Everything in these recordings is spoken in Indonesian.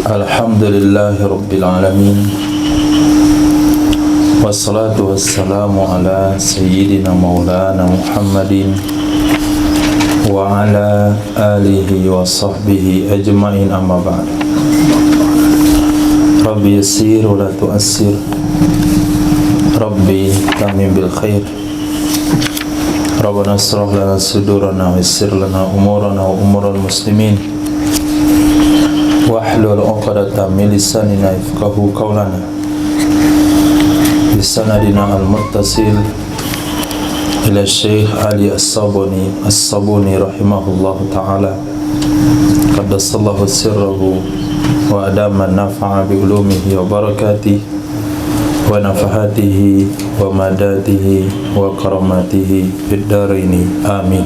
Alhamdulillahi Rabbil Alamin. Wassalatu wassalamu ala Sayyidina Maulana Muhammadin wa ala alihi wa sahbihi ajma'in, amma ba'd. Rabbi yassir wa la tu'assir, Rabbi tamim bil khair. Rabbana asrah lana sudurana wa yassir lana umurana wa umural muslimin, wahlul 'uqdatam min lisanina yafqahu qawlana. Bisanadina al-muttasil ila Syekh Ali As-Sabuni rahimahullahu ta'ala, qaddasallahu sirrahu wa adama nafa'a bi ulumihi wa barakatihi wa nafahatihi wa madatihi wa karamatihi fid daraini, amin.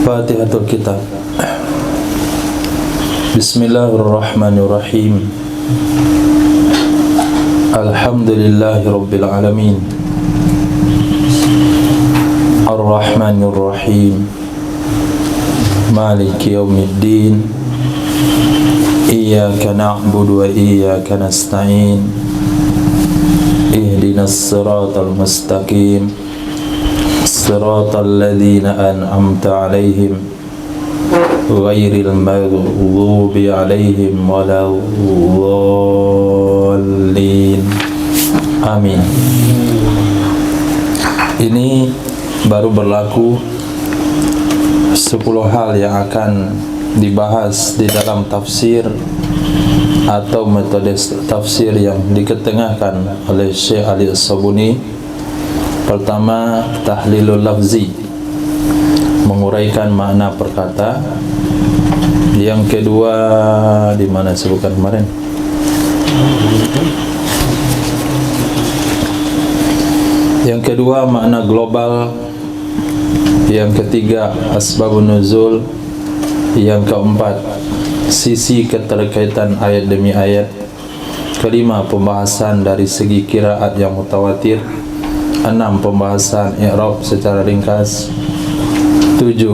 Fatihatul Kitab. Bismillahirrahmanirrahim. Alhamdulillahi Rabbil Alamin. Ar-Rahmanirrahim. Maliki yaumiddin. Iyyaka na'budu wa iyyaka nasta'in. Ihdinas siratal mustaqim, siratal ladzina an'amta 'alaihim ghairil maghdubi 'alaihim waladdallin. Amin. Ini baru berlaku 10 hal yang akan dibahas di dalam tafsir atau metode tafsir yang diketengahkan oleh Syekh Ali As-Sabuni. Pertama, tahlilul lafzi, menguraikan makna perkata. Yang kedua, di mana sebutkan kemarin? Yang kedua, makna global. Yang ketiga, asbabun nuzul. Yang keempat, sisi keterkaitan ayat demi ayat. Kelima, pembahasan dari segi qiraat yang mutawatir. 6, pembahasan i'rab secara ringkas. 7,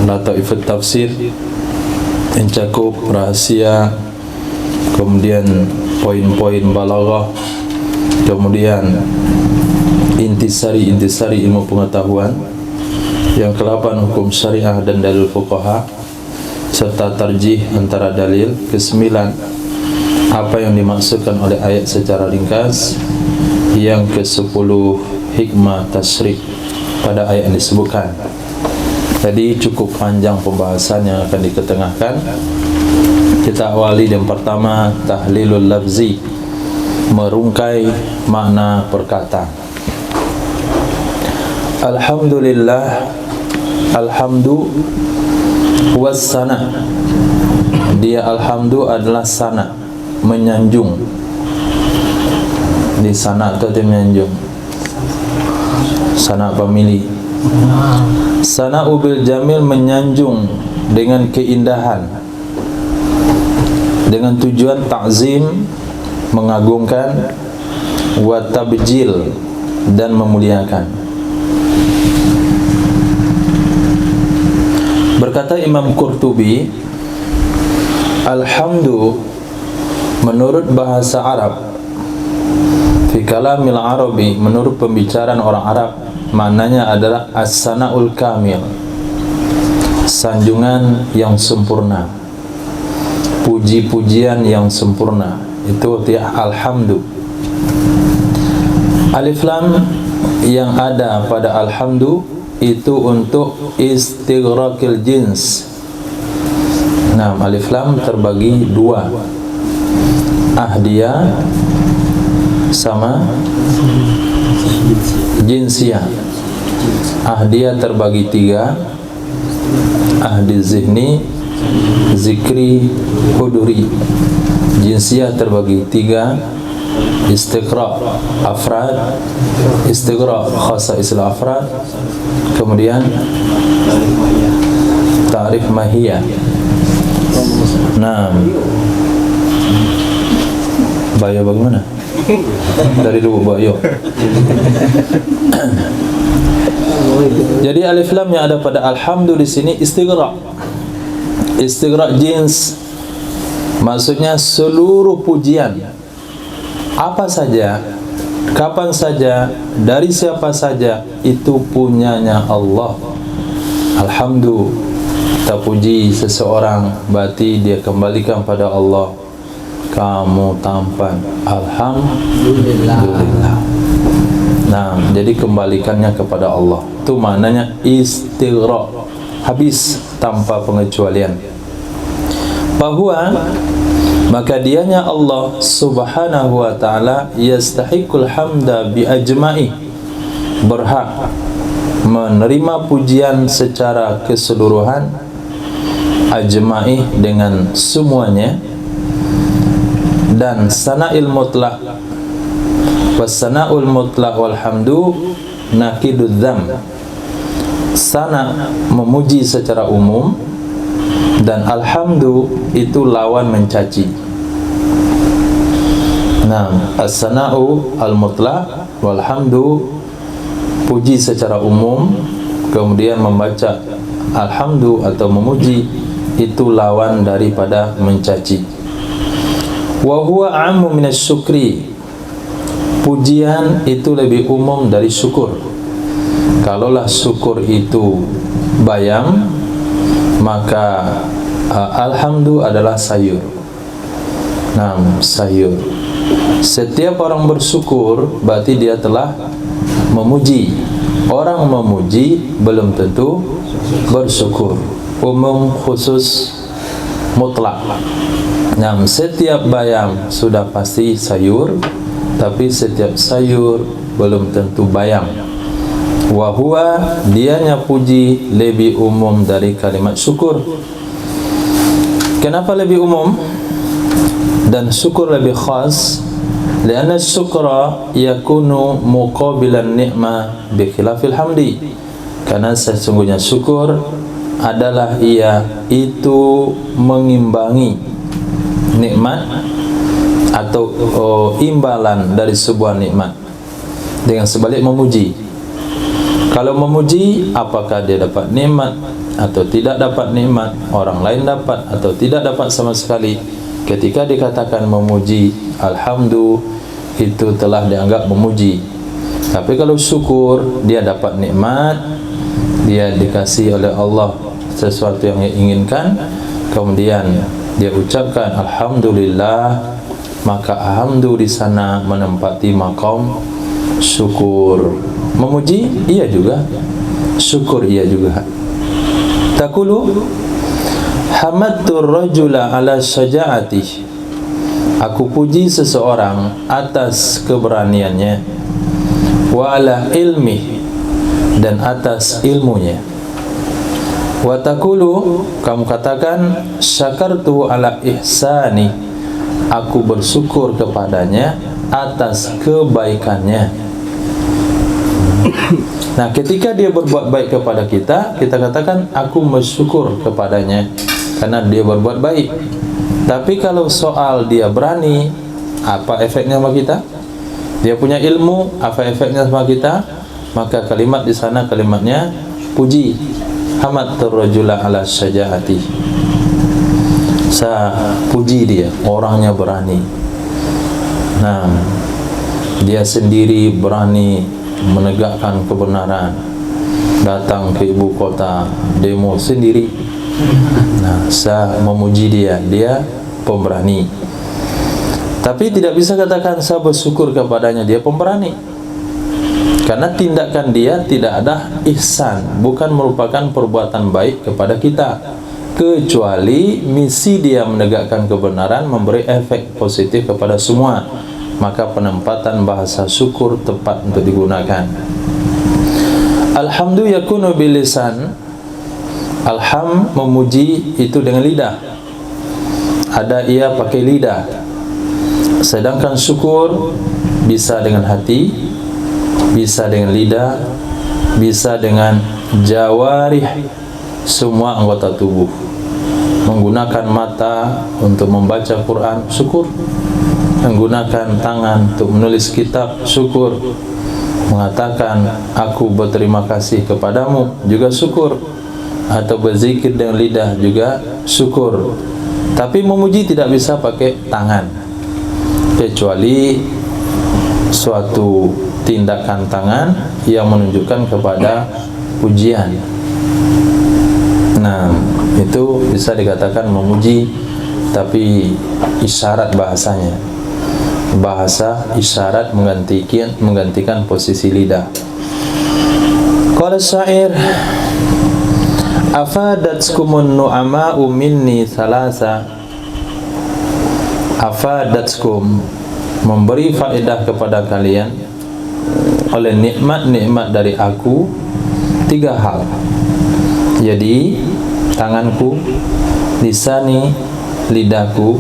lataifut tafsir, mencakup rahasia, kemudian poin-poin balaghah, kemudian intisari ilmu pengetahuan. Yang ke-8, hukum syariah dan dalil fuqaha serta tarjih antara dalil. Ke-9, apa yang dimaksudkan oleh ayat secara ringkas. Yang ke-10, hikmah tasyrih pada ayat yang disebutkan. Jadi cukup panjang pembahasan yang akan diketengahkan. Kita awali yang pertama, tahlilul lafzi, merungkai makna perkataan. Alhamdulillah, alhamdu wassana. Dia alhamdu adalah sana, menyanjung. Di sana atau menyanjung, sana pemilih. Sana ubil jamil, menyanjung dengan keindahan, dengan tujuan ta'zim, mengagungkan, wa tabjil, dan memuliakan. Berkata Imam Qurtubi, alhamdu menurut bahasa Arab, fi kalamil Arabi, menurut pembicaraan orang Arab, maknanya adalah as-sana'ul kamil, sanjungan yang sempurna, puji-pujian yang sempurna. Itu artinya alhamdu. Alif lam yang ada pada alhamdu itu untuk istighraqil jins. Nah, alif lam terbagi 2, ahdiyah sama jinsiyah. Ahdiyah terbagi 3, ahdi zihni, zikri, huduri. Jinsiyah terbagi 3, istiqra afrad, istiqra khasaisul afrad, kemudian ta'rif mahiyah. Nah, Bayo bagaimana? Dari dulu Bayo. Jadi alif lam yang ada pada alhamdu di sini istighraq, Istighraq jins maksudnya seluruh pujian, apa saja, kapan saja, dari siapa saja, itu punyanya Allah. Alhamdulillah, kita puji seseorang, berarti dia kembalikan pada Allah. Kamu tampan, alhamdulillah. Nah, jadi kembalikannya kepada Allah. Itu maknanya istighraq, habis tanpa pengecualian. Bahwa maka dianya Allah subhanahu wa ta'ala yastahiqul hamda bi ajma'i, berhak menerima pujian secara keseluruhan, ajma'i dengan semuanya, dan sana'il mutlaq wassana'ul mutlaq walhamdu nakidudz dzam. Sana memuji secara umum dan alhamdu itu lawan mencaci. Nah, as-sana'u al-mutlaq walhamdu puji secara umum, kemudian membaca alhamdu atau memuji itu lawan daripada mencaci. Wa huwa 'ammu minas syukri, pujian itu lebih umum dari syukur. Kalaulah syukur itu bayam, maka alhamdu adalah sayur. Nah, sayur. Setiap orang bersyukur berarti dia telah memuji. Orang memuji belum tentu bersyukur. Umum, khusus, mutlak. Nah, setiap bayam sudah pasti sayur, tapi setiap sayur belum tentu bayam. Wa huwa, dianya puji lebih umum dari kalimat syukur. Kenapa lebih umum dan syukur lebih khas? Karena syukra yakunu muqabilan ni'mah bi khilafil hamdi. Karena sesungguhnya syukur adalah ia itu mengimbangi nikmat atau imbalan dari sebuah nikmat dengan sebalik memuji. Kalau memuji, apakah dia dapat nikmat atau tidak dapat nikmat, orang lain dapat atau tidak dapat sama sekali. Ketika dikatakan memuji, alhamdulillah, itu telah dianggap memuji. Tapi kalau syukur, dia dapat nikmat, dia dikasih oleh Allah sesuatu yang dia inginkan, kemudian dia ucapkan alhamdulillah, maka alhamdulillah di sana menempati maqam syukur. Memuji iya juga, syukur iya juga. Taqulu hamadtu rajula ala syaja'ati, aku puji seseorang atas keberaniannya, wa ala ilmi, dan atas ilmunya. Wa taqulu, kamu katakan syakartu ala ihsani, aku bersyukur kepadanya atas kebaikannya. Nah, ketika dia berbuat baik kepada kita, kita katakan aku bersyukur kepadanya karena dia berbuat baik. Tapi kalau soal dia berani, apa efeknya sama kita? Dia punya ilmu, apa efeknya sama kita? Maka kalimat di sana kalimatnya puji. Hamadtur rajula ala syaja'ati, saya puji dia, orangnya berani. Nah, dia sendiri berani menegakkan kebenaran, datang ke ibu kota, demo sendiri. Nah, saya memuji dia, dia pemberani. Tapi tidak bisa katakan saya bersyukur kepadanya, dia pemberani, karena tindakan dia tidak ada ihsan, bukan merupakan perbuatan baik kepada kita, kecuali misi dia menegakkan kebenaran memberi efek positif kepada semua. Maka penempatan bahasa syukur tepat untuk digunakan. Alhamdu yakunu bilisan, alham memuji itu dengan lidah, ada ia pakai lidah. Sedangkan syukur bisa dengan hati, bisa dengan lidah, bisa dengan jawarih, semua anggota tubuh. Menggunakan mata untuk membaca Quran, syukur. Menggunakan tangan untuk menulis kitab, syukur. Mengatakan aku berterima kasih kepadamu, juga syukur. atau berzikir dengan lidah juga syukur. Tapi memuji tidak bisa pakai tangan, kecuali suatu tindakan tangan yang menunjukkan kepada pujian. Nah, itu bisa dikatakan memuji, tapi isyarat bahasanya. Bahasa isyarat menggantikan posisi lidah. Qala syair, afadatskumun nu'ama'u minni thalasa. Afadatskum, memberi faedah kepada kalian oleh nikmat-nikmat dari aku 3 hal. Jadi tanganku, lisani, lidahku,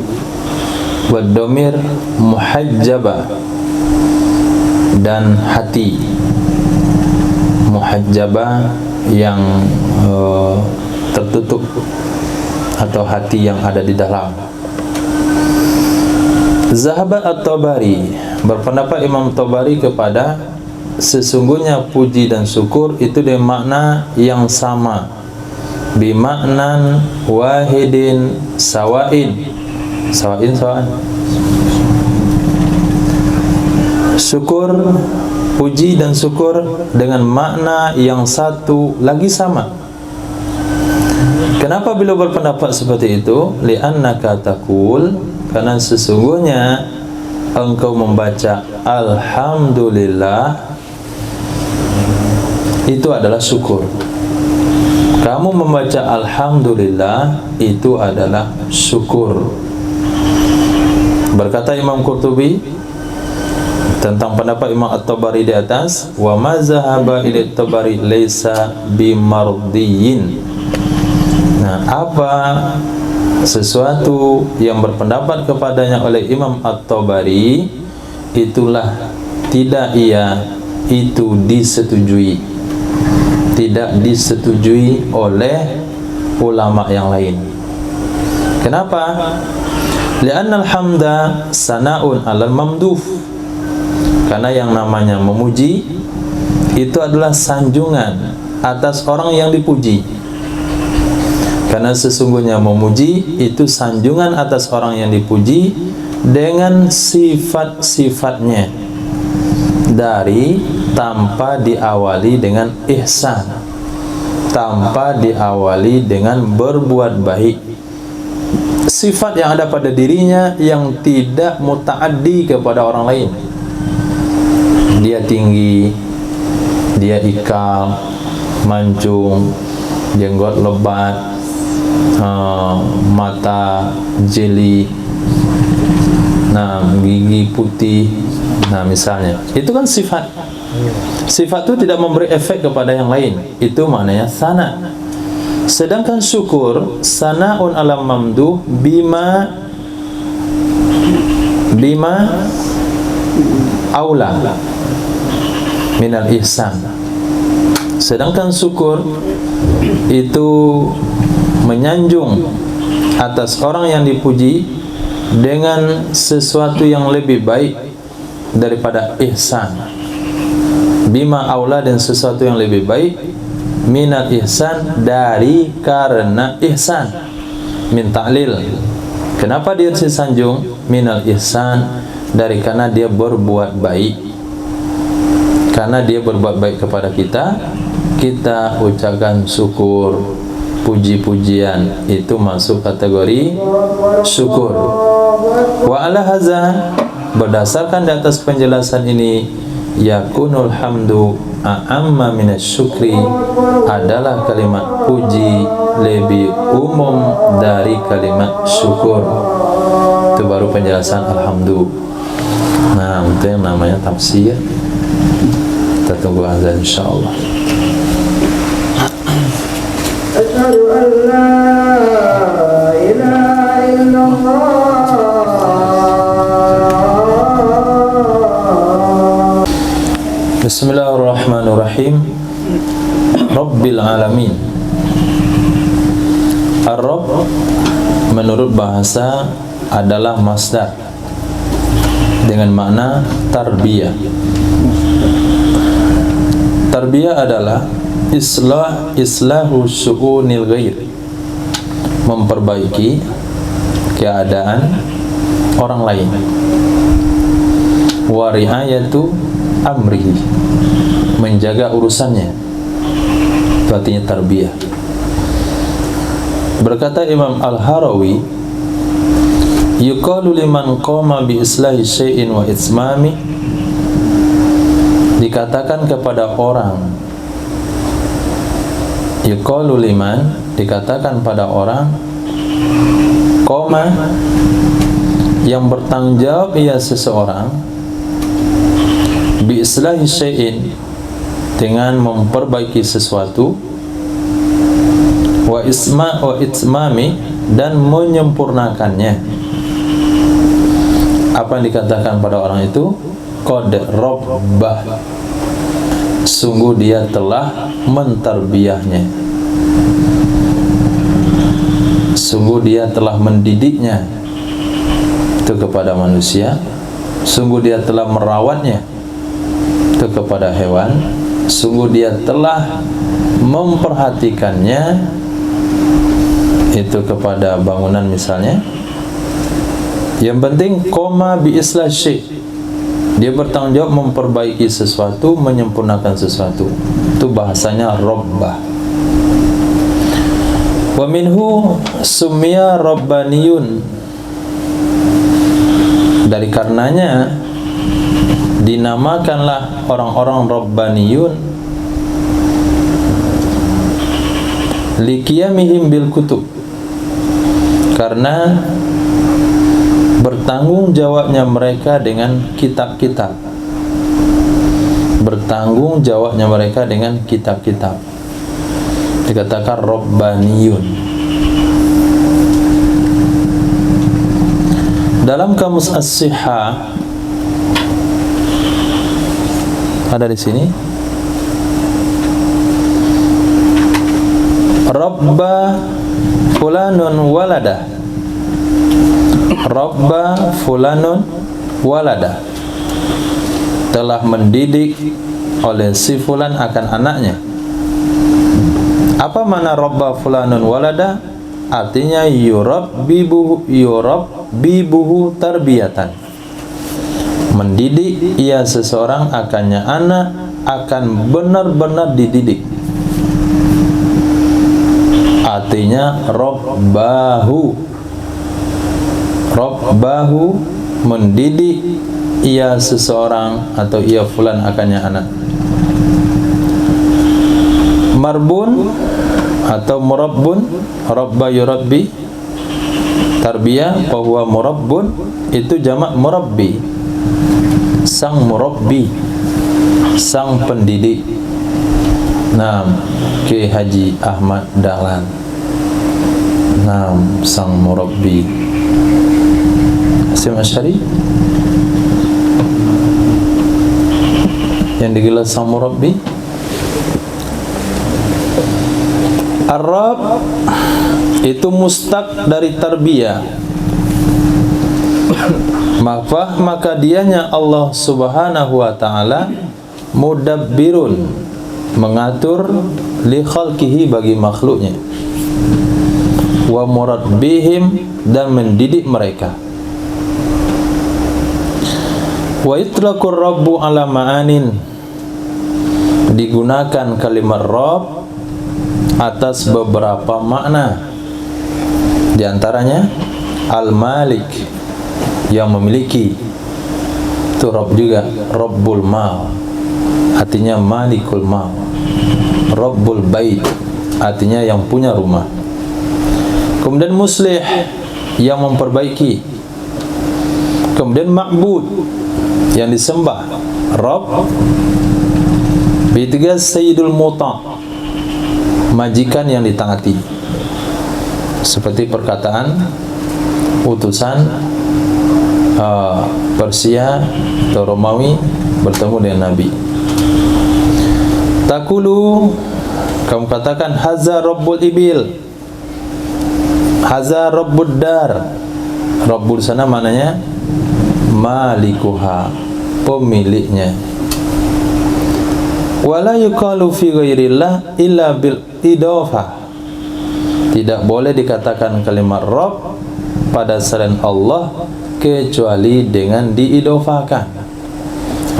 wadomir muhajjabah, dan hati muhajjabah yang tertutup, atau hati yang ada di dalam. Zahabat at-Tabari, berpendapat Imam Tabari kepada sesungguhnya puji dan syukur itu dengan makna yang sama, bimaknan wahidin sawain. Sawaan. Syukur, puji dan syukur dengan makna yang satu lagi sama. Kenapa beliau berpendapat seperti itu? Li'annaka taqul, karena sesungguhnya engkau membaca alhamdulillah itu adalah syukur. Kamu membaca alhamdulillah itu adalah syukur. Berkata Imam Qurtubi tentang pendapat Imam At-Tabari di atas, wa ma zahaba ila At-Tabari laisa bimardiyin. Nah, apa sesuatu yang berpendapat kepadanya oleh Imam At-Tabari, itulah tidak itu disetujui, tidak disetujui oleh ulama yang lain. Kenapa? Li'annal hamda sana'un 'alal mamduh. Karena yang namanya memuji itu adalah sanjungan atas orang yang dipuji. Karena sesungguhnya memuji itu sanjungan atas orang yang dipuji dengan sifat-sifatnya, dari tanpa diawali dengan ihsan, tanpa diawali dengan berbuat baik. Sifat yang ada pada dirinya yang tidak muta'addi kepada orang lain. Dia tinggi, dia ikal, mancung, jenggot lebat, mata jeli, gigi putih. Nah, misalnya, itu kan sifat. Sifat itu tidak memberi efek kepada yang lain. Itu maknanya sana. Sedangkan syukur sana'un alam mamduh bima aula minal ihsan. Sedangkan syukur itu menyanjung atas orang yang dipuji dengan sesuatu yang lebih baik daripada ihsan. Bima aula, dan sesuatu yang lebih baik minal ihsan, dari karena ihsan. Min ta'lil, kenapa dia disanjung minal ihsan? Dari karena dia berbuat baik. Karena dia berbuat baik kepada kita, kita ucapkan syukur, puji-pujian, itu masuk kategori syukur. Wa ala hadza, berdasarkan di atas penjelasan ini, yakunul hamdu a'amma minasyukri, adalah kalimat puji lebih umum dari kalimat syukur. Itu baru penjelasan alhamdulillah. Nah, itu yang namanya tafsir. Kita tunggu azan insyaallah. Asyhadu an la ilaha illallah. Bismillahirrahmanirrahim. Rabbil alamin. Ar-Rabb menurut bahasa adalah masdar dengan makna tarbiyah. Tarbiyah adalah islahu syu'unil ghair, memperbaiki keadaan orang lain. Wa ri'ayatu amrihi, menjaga urusannya. Itu artinya tarbiyah. Berkata Imam Al-Harawi, yuqalu liman qama bi islahi syai'in wa itsmami, dikatakan kepada orang, yuqalu liman, dikatakan pada orang, qama, yang bertanggung jawab ia seseorang, bi islahi syai'in, dengan memperbaiki sesuatu, wa itsmami, dan menyempurnakannya. Apa yang dikatakan pada orang itu? Qad rabbah, sungguh dia telah mentarbiyahnya, sungguh dia telah mendidiknya itu kepada manusia, sungguh dia telah merawatnya itu kepada hewan, sungguh dia telah memperhatikannya itu kepada bangunan misalnya. Yang penting qoma bi islah syai', dia bertanggung jawab memperbaiki sesuatu, menyempurnakan sesuatu. Itu bahasanya rabbah. Wa minhu summiya rabbaniyun, dari karenanya dinamakanlah orang-orang rabbaniyun liqiyamihim bil kutub, karena bertanggung jawabnya mereka dengan kitab-kitab, bertanggung jawabnya mereka dengan kitab-kitab, dikatakan rabbaniyun. Dalam kamus as-sihah ada di sini, rabba fulanun walada, rabba fulanun walada, telah mendidik oleh si fulan akan anaknya. Apa makna rabba fulanun walada? Artinya yurabbibuhu tarbiyatan, mendidik ia seseorang akannya anak, akan benar-benar dididik. Artinya rabbahu, mendidik ia seseorang atau ia fulan akannya anak. Marbun atau murabbun, rabba yurabbi, tarbiyah, bahwa murabbun itu jamak murabbi, sang murabbi, sang pendidik. Naam, Ki Haji Ahmad Dahlan. Naam, sang murabbi. Hasim Asy'ari yang digelar sang murabbi. Ar-Rabb itu mustaq dari tarbiyah, maka dianya Allah Subhanahu wa ta'ala mudabbirun, mengatur li khalqihi, bagi makhluknya, wa murabbihim, dan mendidik mereka. Wa itlaqur rabbu ala ma'anin, digunakan kalimat Rabb atas beberapa makna, di antaranya al-malik, yang memiliki, itu Rabb juga. Rabbul mal, artinya malikul mal. Rabbul bait, artinya yang punya rumah. Kemudian muslih, yang memperbaiki. Kemudian ma'bud, yang disembah. Rabb ketiga sayyidul muta', majikan yang ditaati, seperti perkataan utusan Persia atau Romawi bertemu dengan Nabi. Takulu, kamu katakan haza rabbul ibil, haza rabbud dar. Rabbul sana maknanya malikuha, pemiliknya. Wala yuqalu fi ghairillah illa bil idhafah. Tidak boleh dikatakan kalimat Rabb pada selain Allah kecuali dengan diidhafakan.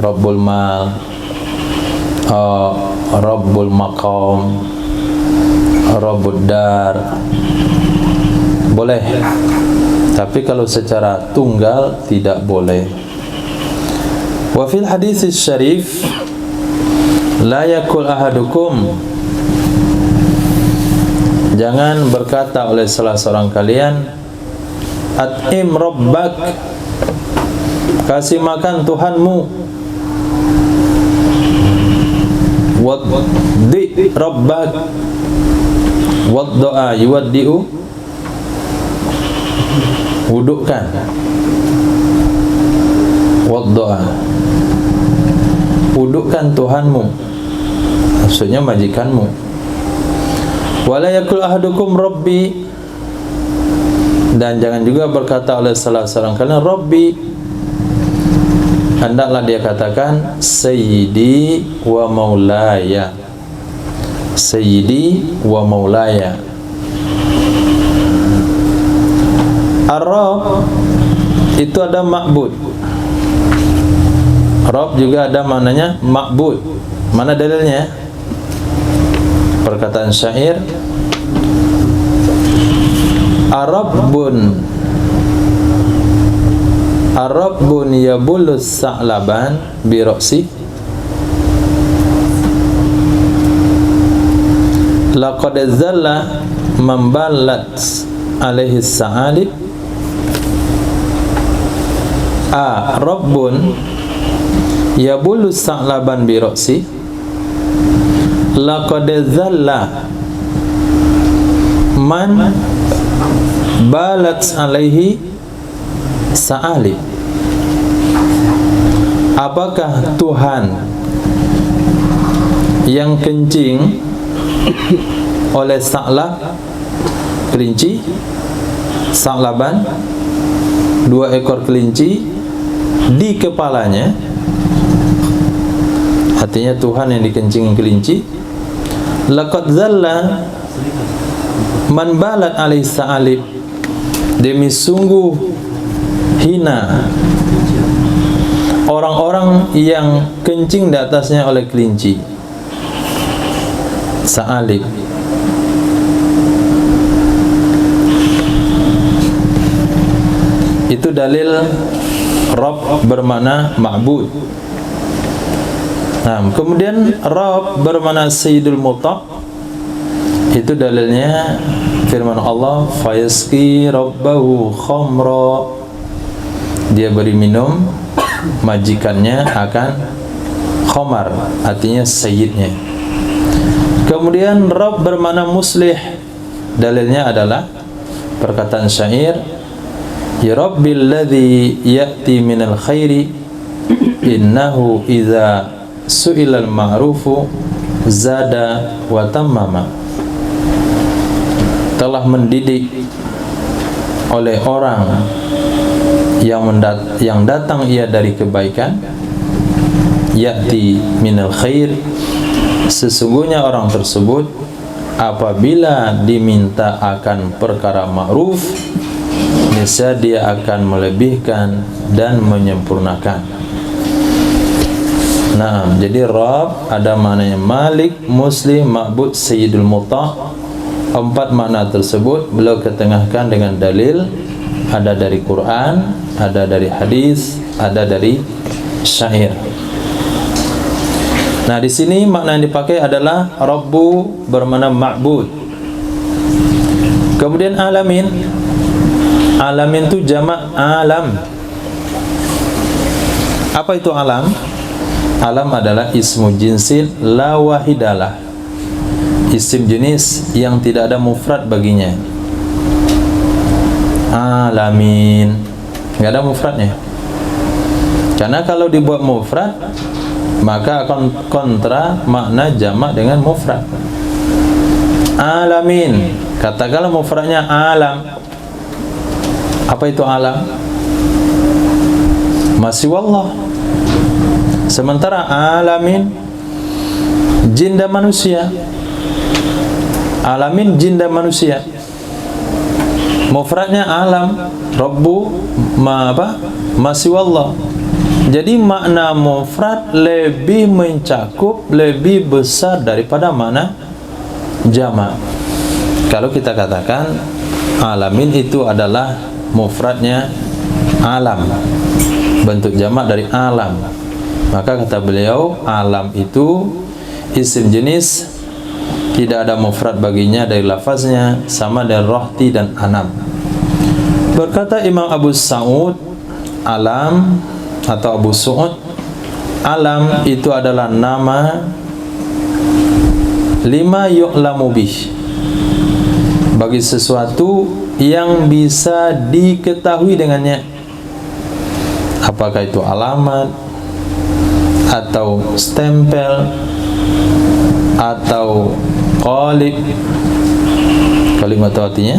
Rabbul mal, Rabbul maqam, Rabbud dar. Boleh. Tapi kalau secara tunggal tidak boleh. Wa fil hadits syarif la yakul ahadukum, jangan berkata oleh salah seorang kalian, at'im rabbak, kasih makan Tuhanmu, waddi rabbak, wadda'a yuwaddi'u, wudukkan, wadda'a, wudukkan Tuhanmu, maksudnya majikanmu. Wala yakul ahadukum rabbi, dan jangan juga berkata oleh salah seorang kalian rabbi, hendaklah dia katakan sayyidi wa maulaya, sayyidi wa maulaya. Ar-Rabb itu ada ma'bud, Rabb juga ada maknanya ma'bud. Mana dalilnya? Perkataan syair, Ar-Rabbun yabulus sa'laban biroksi, laqad zalla mambalat alaihi sa'alib. Rabbun yabulus sa'laban biroksi, laqad zalla man balat alaihi sa'alib. Apakah Tuhan yang kencing oleh sa'lab, kelinci, sa'laban, 2 ekor kelinci di kepalanya, artinya Tuhan yang dikencingin kelinci. Laqad zalla man balat alaihi sa'alib, demi sungguh hina orang-orang yang kencing di atasnya oleh kelinci. Sa'alib. Itu dalil Rabb bermakna ma'bud. Nah, kemudian Rabb bermakna Sayyidul Mutlaq. Itu dalilnya firman Allah, fayasqi rabbahu khamra, dia beri minum majikannya akan khamar, artinya sayyidnya. Kemudian Rabb bermakna muslih, dalilnya adalah perkataan syair, ya rabbil ladzi ya'ti minal khairi innahu idza su'ilal ma'rufu zada wa tammama. Telah mendidik oleh orang yang datang ia dari kebaikan, ya'ti minal khair, sesungguhnya orang tersebut apabila diminta akan perkara ma'ruf, niscaya dia akan melebihkan dan menyempurnakan. Nah, jadi Rabb ada maknanya Malik, Muslim, Ma'bud, Sayyidul Mutlaq. 4 makna tersebut beliau ketengahkan dengan dalil, ada dari Quran, ada dari hadis, ada dari syair. Nah, di sini makna yang dipakai adalah Rabbu bermakna ma'bud. Kemudian alamin. Alamin itu jamak alam. Apa itu alam? Alam adalah ismu jinsin la wahidalah, isim jenis yang tidak ada mufrad baginya. Alamin, nggak ada mufradnya. Karena kalau dibuat mufrad, maka akan kontra makna jamak dengan mufrad. Alamin, katakanlah mufradnya alam. Apa itu alam? Masih wallah. Sementara alamin jin dan manusia. Alamin jin dan manusia. Mufradnya alam, Rabbu masiwallah. Jadi makna mufrad lebih mencakup, lebih besar daripada makna jamak. Kalau kita katakan alamin itu adalah mufradnya alam, bentuk jamak dari alam, maka kata beliau alam itu isim jenis, tidak ada mufrad baginya dari lafaznya, sama dengan rohti dan anam. Berkata Imam Abu Sa'ud, alam atau Abu Su'ud, alam itu adalah nama lima yu'lamu bih, bagi sesuatu yang bisa diketahui dengannya. Apakah itu alamat atau stempel atau qalib. Kalimat itu artinya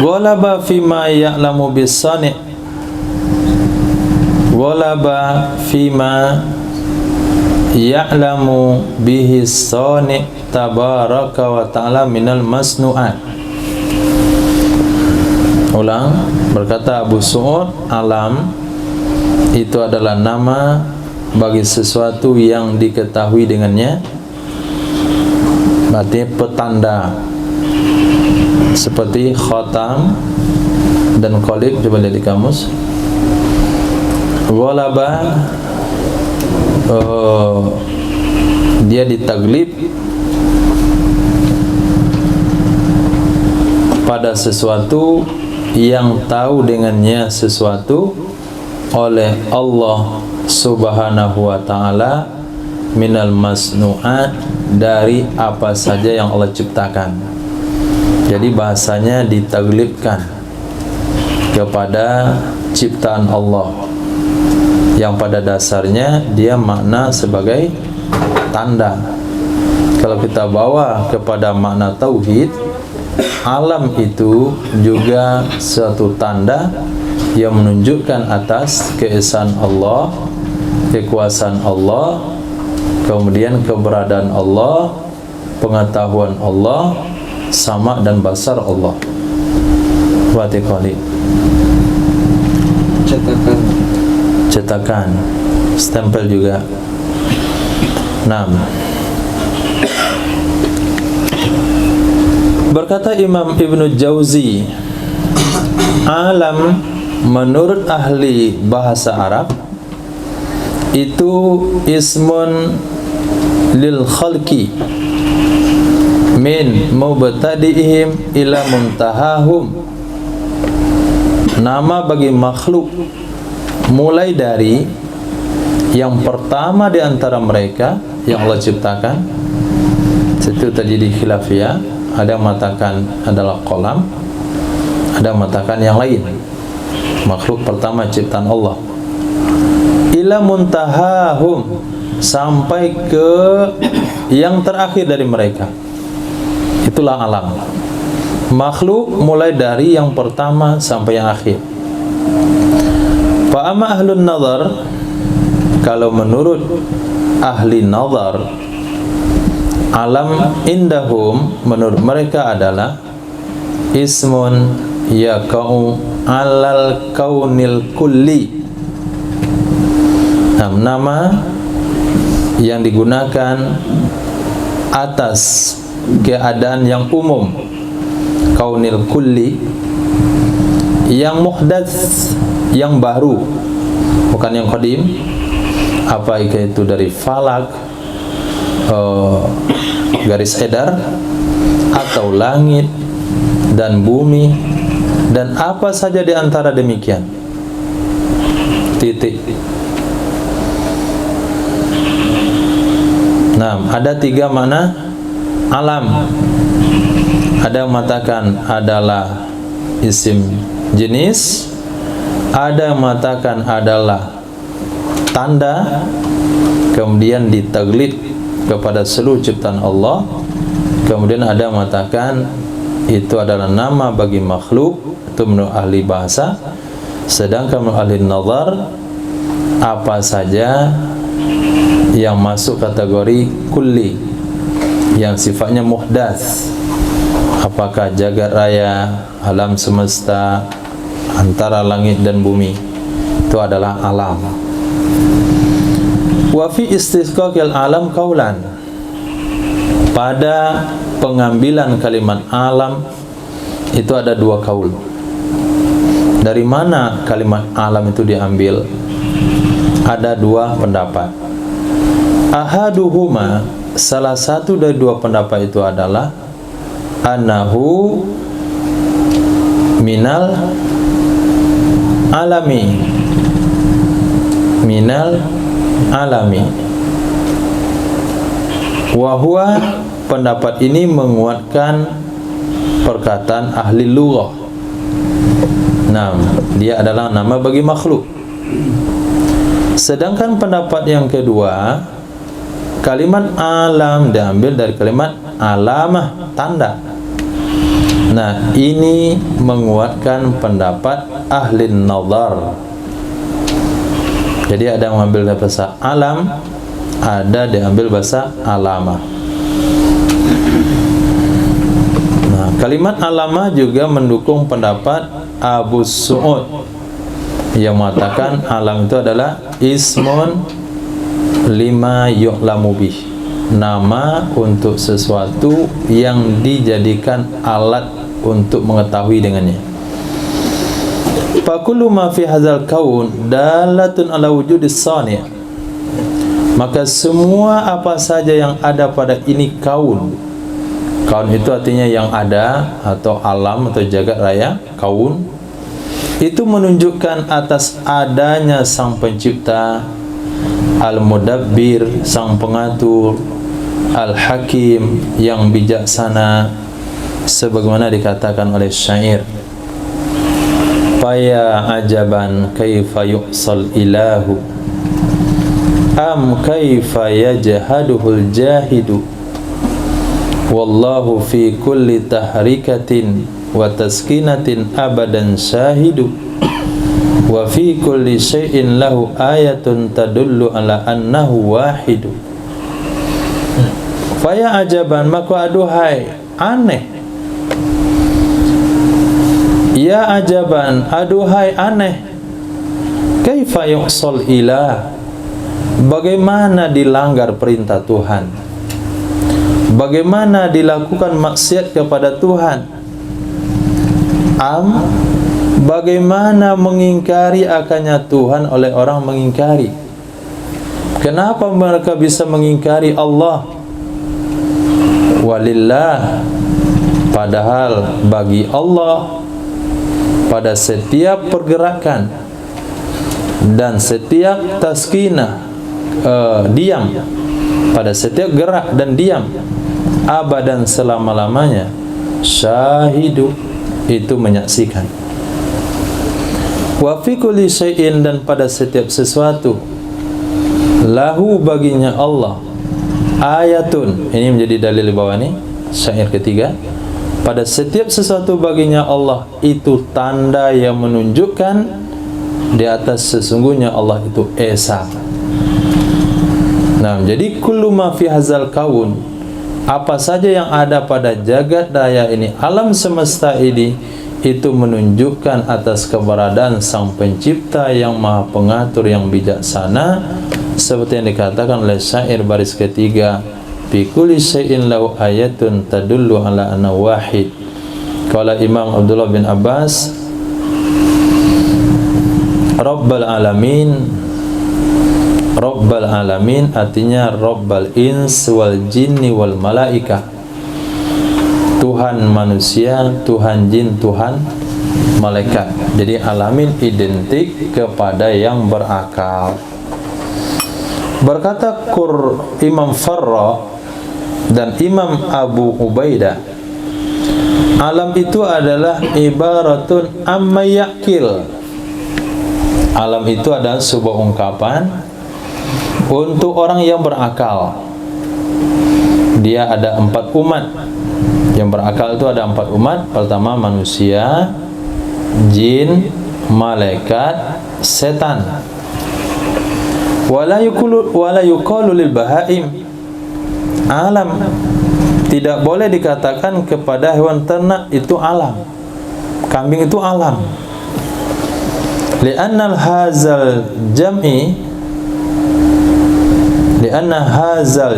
ghalaba fima ya'lamu bis-sani', ghalaba fima ya'lamu bihi as-sani' tabaraka wa ta'ala minal masnu'at. Ulang, berkata Abu Su'ud, alam itu adalah nama bagi sesuatu yang diketahui dengannya, berarti petanda, seperti khatam dan qalib. Coba lihat di kamus. Ghalaba dia ditaglib pada sesuatu yang tahu dengannya sesuatu oleh Allah Subhanahu wa ta'ala minal masnu'at, dari apa saja yang Allah ciptakan. Jadi bahasanya ditaglibkan kepada ciptaan Allah yang pada dasarnya dia makna sebagai tanda. Kalau kita bawa kepada makna tauhid, alam itu juga suatu tanda yang menunjukkan atas keesaan Allah, kekuasaan Allah, kemudian keberadaan Allah, pengetahuan Allah, sama dan basar Allah. Watiqali, cetakan, stempel juga. 6. Berkata Imam Ibnu Jauzi, alam menurut ahli bahasa Arab itu ismun lil khalqi min mubtadi'ihim ila muntahahum, nama bagi makhluk mulai dari yang pertama di antara mereka yang Allah ciptakan. Itu terjadi khilafiyah, ada yang mengatakan adalah kolam, ada yang mengatakan yang lain, makhluk pertama ciptaan Allah. Ila muntahahum, sampai ke yang terakhir dari mereka, itulah alam. Makhluk mulai dari yang pertama sampai yang akhir. Fa amma ahlun nazar, kalau menurut ahli nazar, alam indahum menurut mereka adalah ismun yaqa'u alal kaunil kulli, nama yang digunakan atas keadaan yang umum, kaunil kulli, yang muhdats, yang baru, bukan yang qadim. Apa itu dari falak, garis edar, atau langit dan bumi, dan apa saja di antara demikian. Titik. Nah, ada 3 makna alam. Ada yang mengatakan adalah isim jenis, ada yang mengatakan adalah tanda, kemudian ditaglid kepada seluruh ciptaan Allah, kemudian ada yang mengatakan itu adalah nama bagi makhluk, itu menurut ahli bahasa. Sedangkan menurut ahli nazar, apa saja yang masuk kategori kulli, yang sifatnya muhdats. Apakah jagat raya, alam semesta, antara langit dan bumi, itu adalah alam. Wa fi istisqaqil alam qaulan. Pada pengambilan kalimat alam itu ada dua kaul. Dari mana kalimat alam itu diambil? Ada dua pendapat. Ahaduhuma, salah satu dari dua pendapat itu adalah annahu minal alami, minal alami. Wahwa, pendapat ini menguatkan perkataan ahli lughah. Nah, dia adalah nama bagi makhluk. Sedangkan pendapat yang kedua, kalimat alam diambil dari kalimat alamah, tanda. Nah, ini menguatkan pendapat ahli nazar. Jadi ada yang mengambil bahasa alam, ada diambil bahasa alamah. Nah, kalimat alamah juga mendukung pendapat Abu Su'ud yang mengatakan alam itu adalah ismun lima yu'lamu bih, nama untuk sesuatu yang dijadikan alat untuk mengetahui dengannya. Fakullu ma fi hadzal kaun dalatun ala wujudis sani'. Maka semua apa saja yang ada pada ini kaun. Kaun itu artinya yang ada, atau alam atau jagat raya, kaun. Itu menunjukkan atas adanya sang pencipta, al-mudabbir, sang pengatur, al-hakim, yang bijaksana, sebagaimana dikatakan oleh syair, faya ajaban kaifa yu'sal ilahu am kaifa yajhaduhul jahidu wallahu fi kulli tahrikatin wa taskinatin abadan syahidu wa fi kulli syai'in lahu ayatun tadullu ala annahu wahidu. Faya ajaban, maka aduhai aneh, ya ajaban, aduhai aneh, kaifa yu'sal ilah, bagaimana dilanggar perintah Tuhan, bagaimana dilakukan maksiat kepada Tuhan. Bagaimana mengingkari akannya Tuhan oleh orang mengingkari. Kenapa mereka bisa mengingkari Allah? Walillah, padahal bagi Allah pada setiap pergerakan dan setiap taskinah, diam, pada setiap gerak dan diam, abadan, selama-lamanya, syahidu, itu menyaksikan. Wa fi kulli syai'in, dan pada setiap sesuatu, lahu, baginya Allah, ayatun, ini menjadi dalil di bawah ini, syair ketiga, pada setiap sesuatu baginya Allah itu tanda yang menunjukkan di atas sesungguhnya Allah itu esa. Nah, jadi kullu ma fi hadzal kaun, apa saja yang ada pada jagat raya ini, alam semesta ini, itu menunjukkan atas keberadaan sang pencipta yang maha pengatur, yang bijaksana, seperti yang dikatakan oleh syair baris ketiga, fi kulli syai'in lahu ayatun tadullu ala anna wahid. Qala Imam Abdullah bin Abbas, Rabbal alamin. Rabbal alamin artinya Rabbal ins wal jinni wal malaika, Tuhan manusia, Tuhan jin, Tuhan malaikat. Jadi alamin identik kepada yang berakal. Berkata Imam Farra dan Imam Abu Ubaidah, alam itu adalah ibaratun amma yakil. Alam itu adalah sebuah ungkapan untuk orang yang berakal. Dia ada 4 umat. Yang berakal itu ada 4 umat. Pertama manusia, jin, malaikat, setan. wala yuqalu lil bahaim alam. Tidak boleh dikatakan kepada hewan ternak itu alam. Kambing itu alam. Li'anna hazal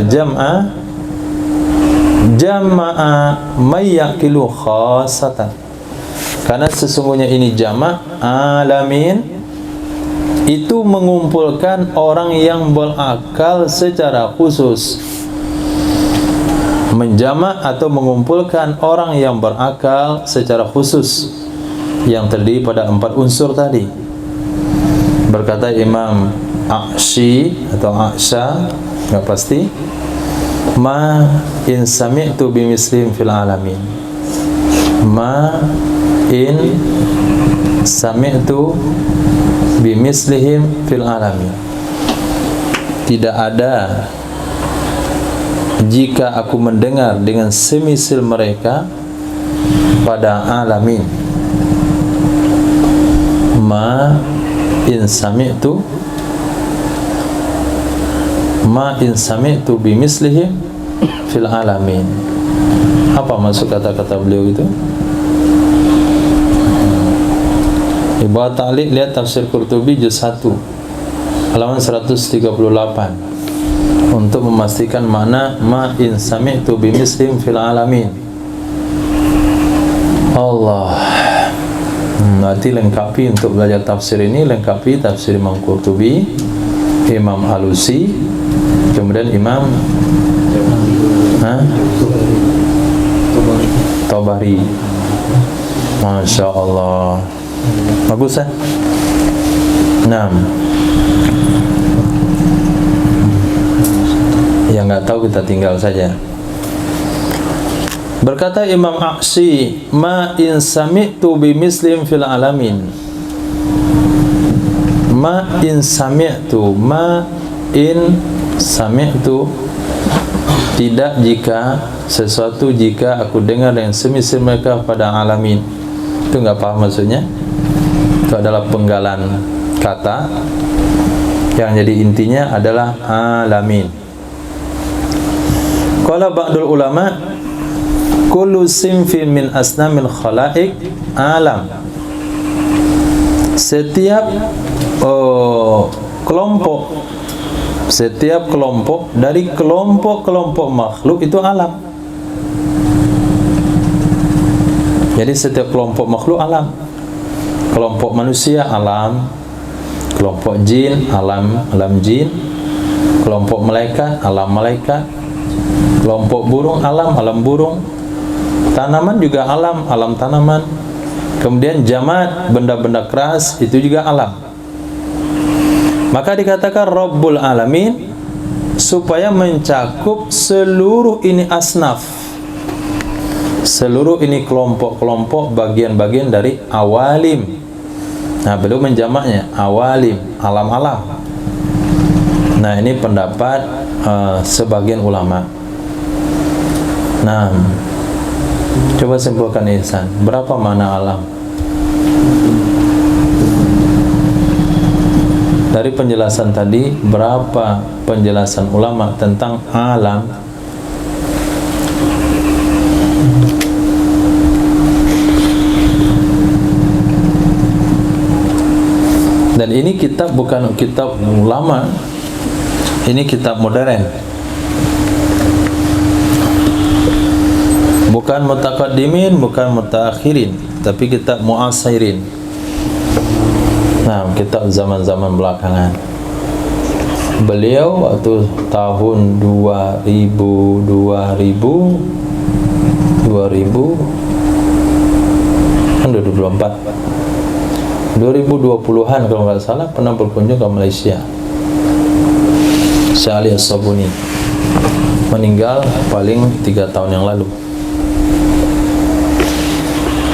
jam'a jama'a may yaqilu khassatan. Karena sesungguhnya ini jamak alamin, itu mengumpulkan orang yang berakal secara khusus. Menjamak atau mengumpulkan orang yang berakal secara khusus, yang terdiri pada 4 unsur tadi. Berkata Imam Aqshi atau Aqsha, enggak pasti, ma in sami'tu bimislim fil alamin. Ma in sami'tu bimislihim fil alamin. Tidak ada jika aku mendengar dengan semisil mereka pada alamin. Ma in sami'tu bimislihim fil alamin. Apa maksud kata-kata beliau itu? Di bawah ta'liq lihat tafsir Qurtubi juz 1 halaman 138 untuk memastikan makna ma in sami'tu bimislim fil alamin. Allah. Nanti lengkapi untuk belajar tafsir ini, lengkapi tafsir Imam Qurtubi, Imam Alusi, kemudian Imam Tabari. Masya Allah, bagus ya. 6. Yang nggak tahu kita tinggal saja. Berkata Imam Aqsi, ma in sami'tu bimislim fil alamin. Ma in sami'tu tidak jika sesuatu jika aku dengar yang semisal mereka pada alamin. Itu nggak paham maksudnya. Itu adalah penggalan kata yang jadi intinya adalah alamin. Qala ba'dul ulama kullu sinfin min asnamil khalaiq alam. Setiap kelompok dari kelompok makhluk itu alam. Jadi setiap kelompok makhluk alam. Kelompok manusia alam, kelompok jin alam jin, kelompok malaikat alam malaikat, kelompok burung alam burung, tanaman juga alam tanaman, kemudian jamad benda-benda keras itu juga alam. Maka dikatakan Rabbul Alamin supaya mencakup seluruh ini asnaf, seluruh ini kelompok-kelompok bagian-bagian dari awalim. Nah, belum menjamaknya awalim, alam-alam. Nah, ini pendapat sebagian ulama. Nah, coba simpulkan Ihsan, berapa makna alam? Dari penjelasan tadi, berapa penjelasan ulama tentang alam? Dan ini kitab bukan kitab ulama, ini kitab modern. Bukan mutaqaddimin, bukan mutaakhirin, tapi kitab muasirin. Nah, kitab zaman-zaman belakangan. Beliau waktu tahun 2020-an kalau nggak salah pernah berkunjung ke Malaysia. Syekh Ali As-Sabuni meninggal paling 3 tahun yang lalu.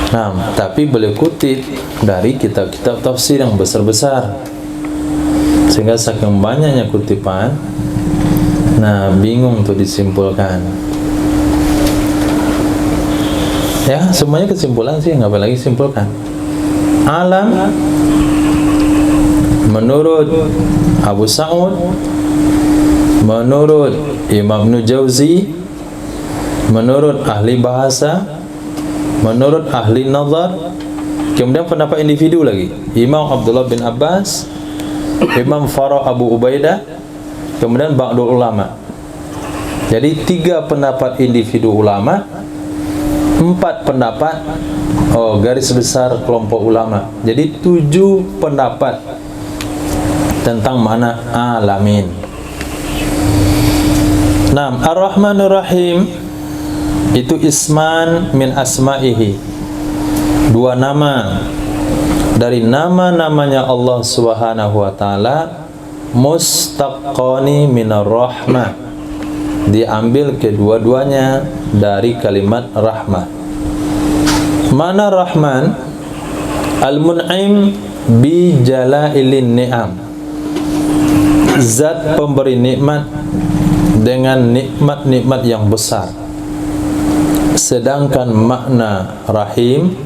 Nah, tapi beliau kutip dari kitab-kitab tafsir yang besar-besar, sehingga saking banyaknya kutipan, nah bingung untuk disimpulkan. Ya, semuanya kesimpulan sih, nggak apa lagi simpulkan. Alam menurut Abu Sa'ud, menurut Imam Ibnu Jauzi, menurut ahli bahasa, menurut ahli nazar, kemudian pendapat individu lagi, Imam Abdullah bin Abbas, Imam Farah Abu Ubaidah, kemudian ba'dul ulama. Jadi 3 pendapat individu ulama, 4 pendapat garis besar kelompok ulama. Jadi 7 pendapat tentang makna alamin. Nah, Ar-Rahmanur Rahim itu isman min asma'ihi, 2 nama dari nama-namanya Allah Subhanahu wa taala, mustaqqani minar rahmah, diambil kedua-duanya dari kalimat rahmah. Mana Rahman? Al-Mun'im bi jalailin ni'am, zat pemberi nikmat dengan nikmat-nikmat yang besar. Sedangkan makna Rahim,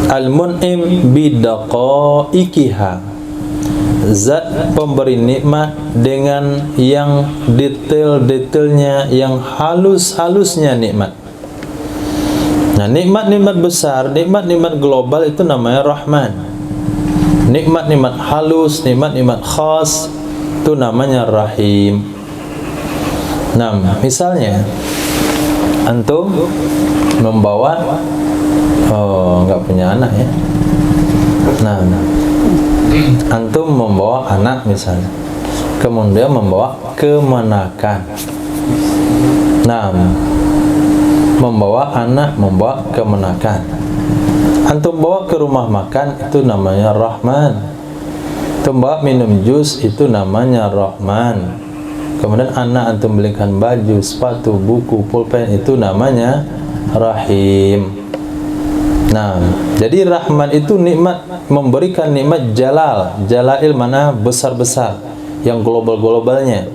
Al-Mun'im bi daqaiqiha, zat pemberi nikmat dengan yang detail-detailnya, yang halus-halusnya nikmat. Nah, nikmat-nikmat besar, nikmat-nikmat global itu namanya Rahman. Nikmat-nikmat halus, nikmat-nikmat khas itu namanya Rahim. Nah, misalnya antum membawa nggak punya anak ya. Nah, antum membawa anak misalnya, kemudian membawa kemenakan. Nah, membawa anak, membawa kemenakan. Antum bawa ke rumah makan, itu namanya Rahman. Antum bawa minum jus, itu namanya Rahman. Kemudian anak antum belikan baju, sepatu, buku, pulpen, itu namanya Rahim. Nah, jadi Rahman itu nikmat, memberikan nikmat jalal. Jalail mana? Besar-besar, yang global-globalnya,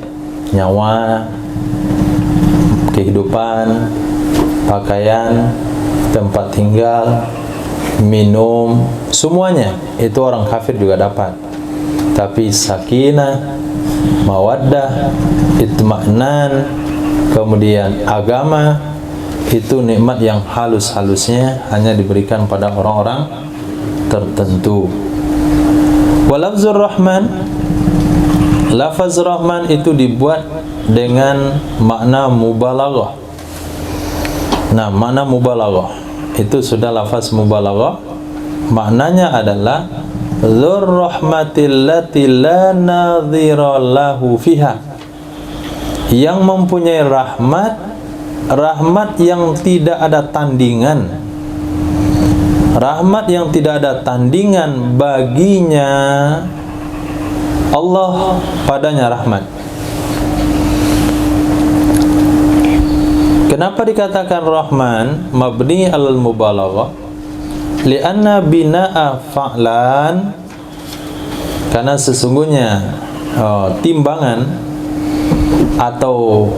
nyawa, kehidupan, pakaian, tempat tinggal, minum, semuanya itu orang kafir juga dapat. Tapi sakinah, mawaddah, itma'nan, kemudian agama, itu nikmat yang halus-halusnya hanya diberikan pada orang-orang tertentu. Walafzur Rahman, lafaz Rahman itu dibuat dengan makna mubalaghah. Nah, makna mubalaghah itu sudah lafaz mubalaghah. Maknanya adalah dzur rahmatil lati la nadhira lahu fiha, yang mempunyai rahmat, rahmat yang tidak ada tandingan, rahmat yang tidak ada tandingan baginya Allah padanya rahmat. Kenapa dikatakan Rahman mabni alal mubalaghah? Lianna bina'a fa'lan, karena sesungguhnya timbangan atau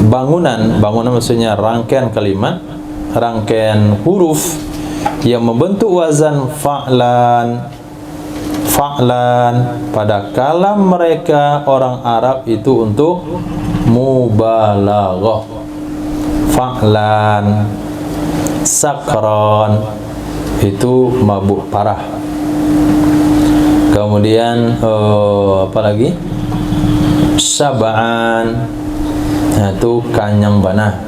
bangunan maksudnya rangkaian kalimat, rangkaian huruf yang membentuk wazan fa'lan pada kalam mereka orang Arab itu untuk mubalaghah. Fa'lan, sakron, itu mabuk parah. Kemudian apa lagi? Sab'an, nah, itu kanyang bana.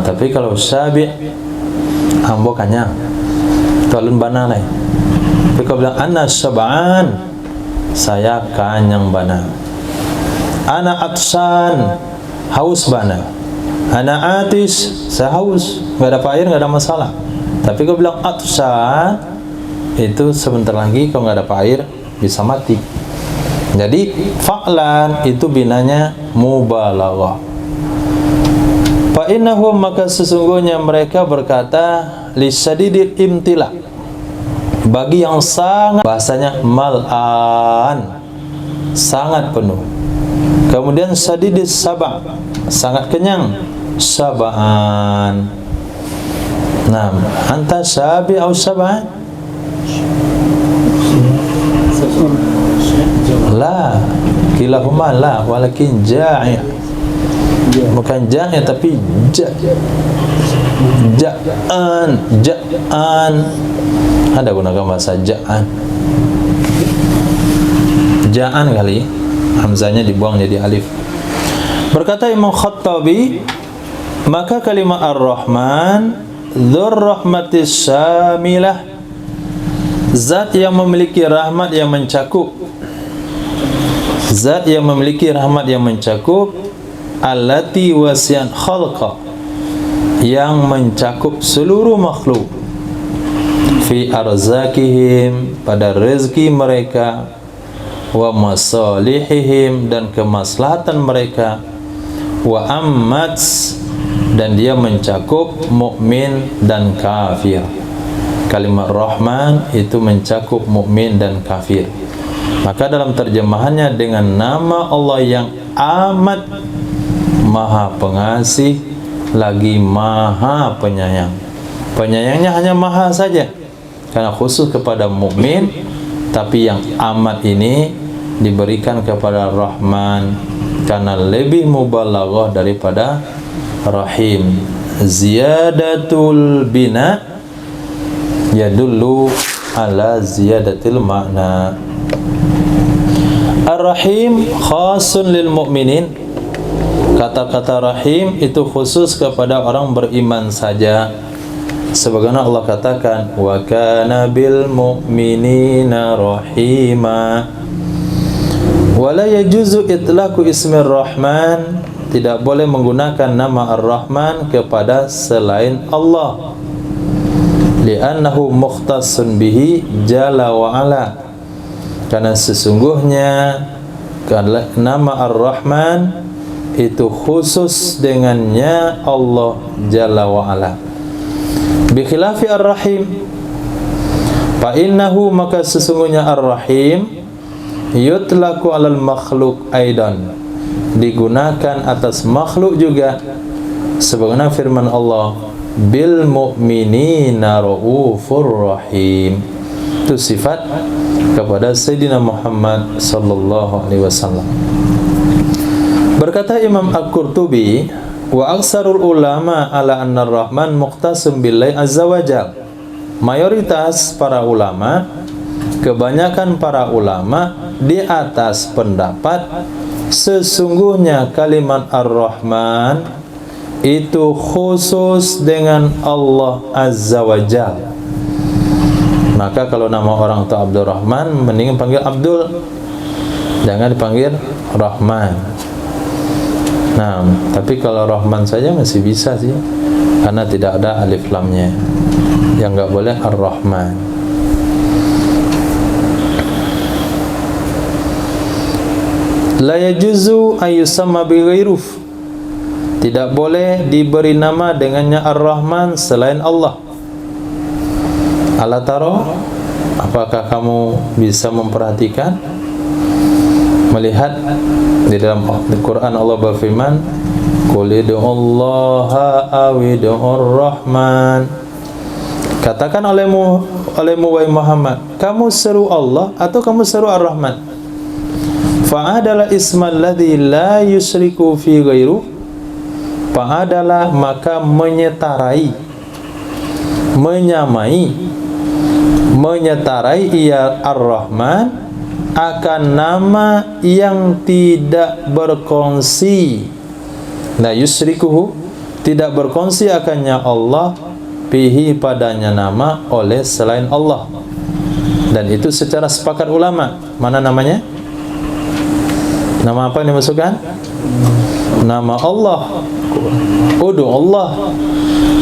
Tapi kalau sabi' ambo kanyang, itu alun bana lah. Tapi kalau bilang ana sab'an, saya kanyang bana. Ana atsan, haus bana. Ana atis, saya haus, nggak dapat air, nggak ada masalah. Tapi kalau bilang atsan, itu sebentar lagi kalau nggak dapat air bisa mati. Jadi fa'lan itu binanya mubalaghah. Fa innahum, maka sesungguhnya mereka berkata lisadidil imtila, bagi yang sangat, bahasanya mal'an, sangat penuh. Kemudian sadidis saba', sangat kenyang, sab'an. Nah, anta sabi' atau sab'an? La, kilahuma la, walakin ja'i. Bukan ja'i tapi ja'an. Ada gunakan bahasa ja'an. Ja'an kali, hamzanya dibuang jadi alif. Berkata Imam Khattabi, maka kalimat Ar-Rahman dzur rahmatis syamilah, zat yang memiliki rahmat yang mencakup. Zat yang memiliki rahmat yang mencakup, allati wasi'at khalqa, yang mencakup seluruh makhluk, fi arzakihim, pada rezeki mereka, wa masalihihim, dan kemaslahatan mereka, wa ammat, dan dia mencakup mukmin dan kafir. Kalimat Rahman itu mencakup mukmin dan kafir. Maka dalam terjemahannya dengan nama Allah yang amat maha pengasih lagi maha penyayang. Penyayangnya hanya maha saja, karena khusus kepada mukmin, tapi yang amat ini diberikan kepada Rahman karena lebih mubalaghah daripada Rahim. Ziyadatul bina yadullu ala ziyadatil makna. Ar-Rahim khasun lil mu'minin. Kata-kata Rahim itu khusus kepada orang beriman saja. Sebagaimana Allah katakan, wa kana bil mu'minina rahima. Wala yajuzu itlaqu ismir Rahman, tidak boleh menggunakan nama Ar-Rahman kepada selain Allah. Li'annahu mukhtassun bihi jalla wa ala, karena sesungguhnya nama Ar-Rahman itu khusus dengannya Allah Jalla wa ala. Bi khilafi Ar-Rahim, fa innahu, maka sesungguhnya Ar-Rahim yutlaqu 'alal makhluk aidan, digunakan atas makhluk juga, sebagaimana firman Allah, bil mu'minina raufur rahim. Itu sifat kepada Sayyidina Muhammad sallallahu alaihi wasallam. Berkata Imam Al-Qurtubi, wa aksarul ulama ala anna ar-Rahman muqtasum billahi azza wa jal. Mayoritas para ulama, kebanyakan para ulama di atas pendapat sesungguhnya kalimat Ar-Rahman itu khusus dengan Allah azza wa jal. Maka kalau nama orang itu Abdul Rahman, mending panggil Abdul, jangan dipanggil Rahman. Nah, tapi kalau Rahman saja masih bisa sih, karena tidak ada alif lamnya. Yang nggak boleh Ar-Rahman. La yajuzu ayyusamma bighairihi, tidak boleh diberi nama dengannya Ar-Rahman selain Allah. Ala taro, apakah kamu bisa memperhatikan, melihat di dalam Al-Quran Allah berfirman, qul ud'ullaha aw ud'ur rahman. Katakan olehmu wahai Muhammad, kamu seru Allah atau kamu seru Ar-Rahman. Fa'adala ismal ladzi la yusyriku fi ghairu. Fa'adala, maka menyetarai, menyetarai ia Ar-Rahman akan nama yang tidak berkongsi. La yusyrikuhu, tidak berkongsi akannya Allah, bihi, padanya nama, oleh selain Allah. Dan itu secara sepakat ulama. Mana namanya? Nama apa yang dimasukkan? Nama Allah. Udu Allah.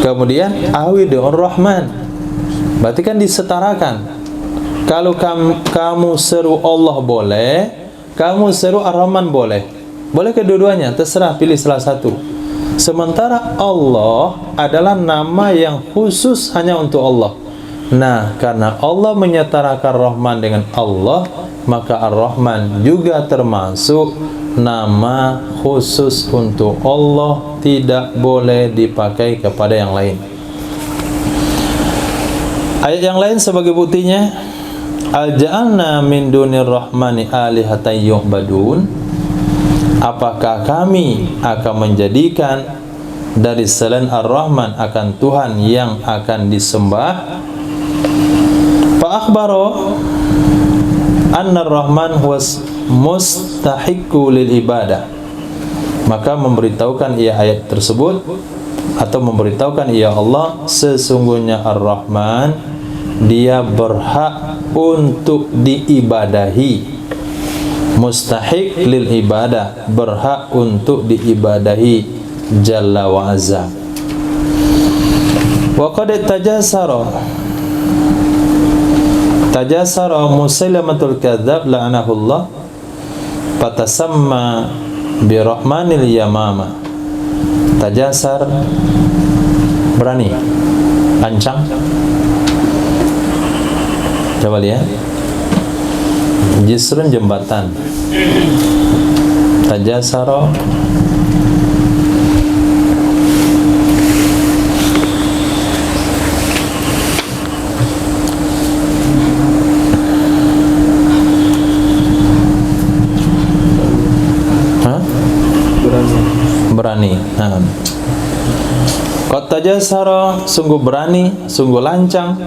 Kemudian Awidur Rahman. Berarti kan disetarakan. Kalau kamu seru Allah boleh, kamu seru Ar-Rahman boleh. Boleh kedua-duanya, terserah, pilih salah satu. Sementara Allah adalah nama yang khusus hanya untuk Allah. Nah, karena Allah menyetarakan Rahman dengan Allah, maka Ar-Rahman juga termasuk nama khusus untuk Allah, tidak boleh dipakai kepada yang lain. Ayat yang lain sebagai buktinya, Alja'alna min dunir rahmani alihatan yu'badun, apakah kami akan menjadikan dari selain Ar-Rahman akan Tuhan yang akan disembah? Fa akhbaro anna Ar-Rahman was mustahiqqu lil ibadah, maka memberitahukan ia ayat tersebut atau memberitahukan ia Allah, sesungguhnya Ar-Rahman dia berhak untuk diibadahi. Mustahiq lil ibadah, berhak untuk diibadahi Jalla wa Azza. Wa qad tajasara Musailamatul Kadzdzab la'anahullah fatasamma bi Rahmanil Yamama. Tajasar berani, lancang. Coba lihat, jisrun jembatan, tajasaro berani. Qad tajasara, sungguh berani, sungguh lancang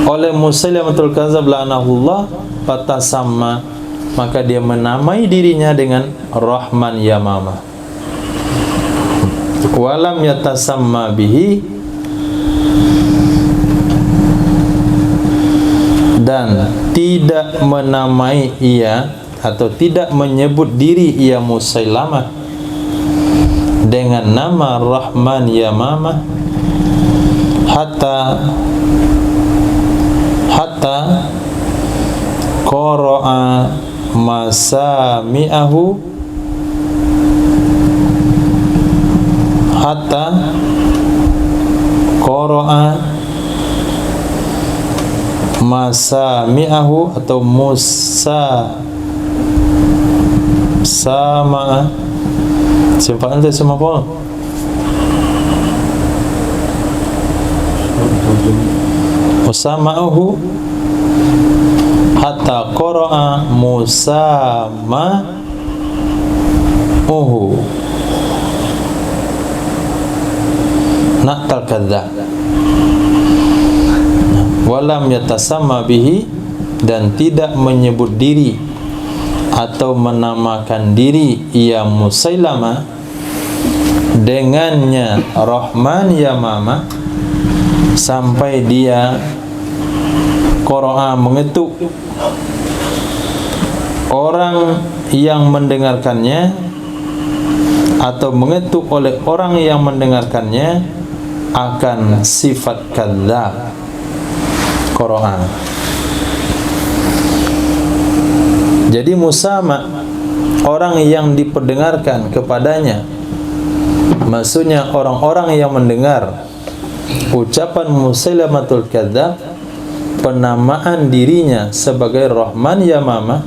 oleh Musailamatul Kadzdzab la'anahullah fatasamma, maka dia menamai dirinya dengan Rahman Yamama. Walam yatasamma bihi, dan tidak menamai ia atau tidak menyebut diri ia Musailamah dengan nama Rahman Yamama hatta qara'a masami'ahu, hatta qara'a masami'ahu atau musa sama simpan itu semua pun musama'ahu hatta qara'a musama'uhu naqtal kadzdzab walam yatasamma bihi, dan tidak menyebut diri atau menamakan diri ia Musailamah dengannya Rahman Yamama sampai dia qara'a mengetuk orang yang mendengarkannya atau mengetuk oleh orang yang mendengarkannya akan sifat kadzdzab qara'a. Jadi musama, orang yang diperdengarkan kepadanya, maksudnya orang-orang yang mendengar ucapan Musailamatul Kadzdzab, penamaan dirinya sebagai Rahman Yamama,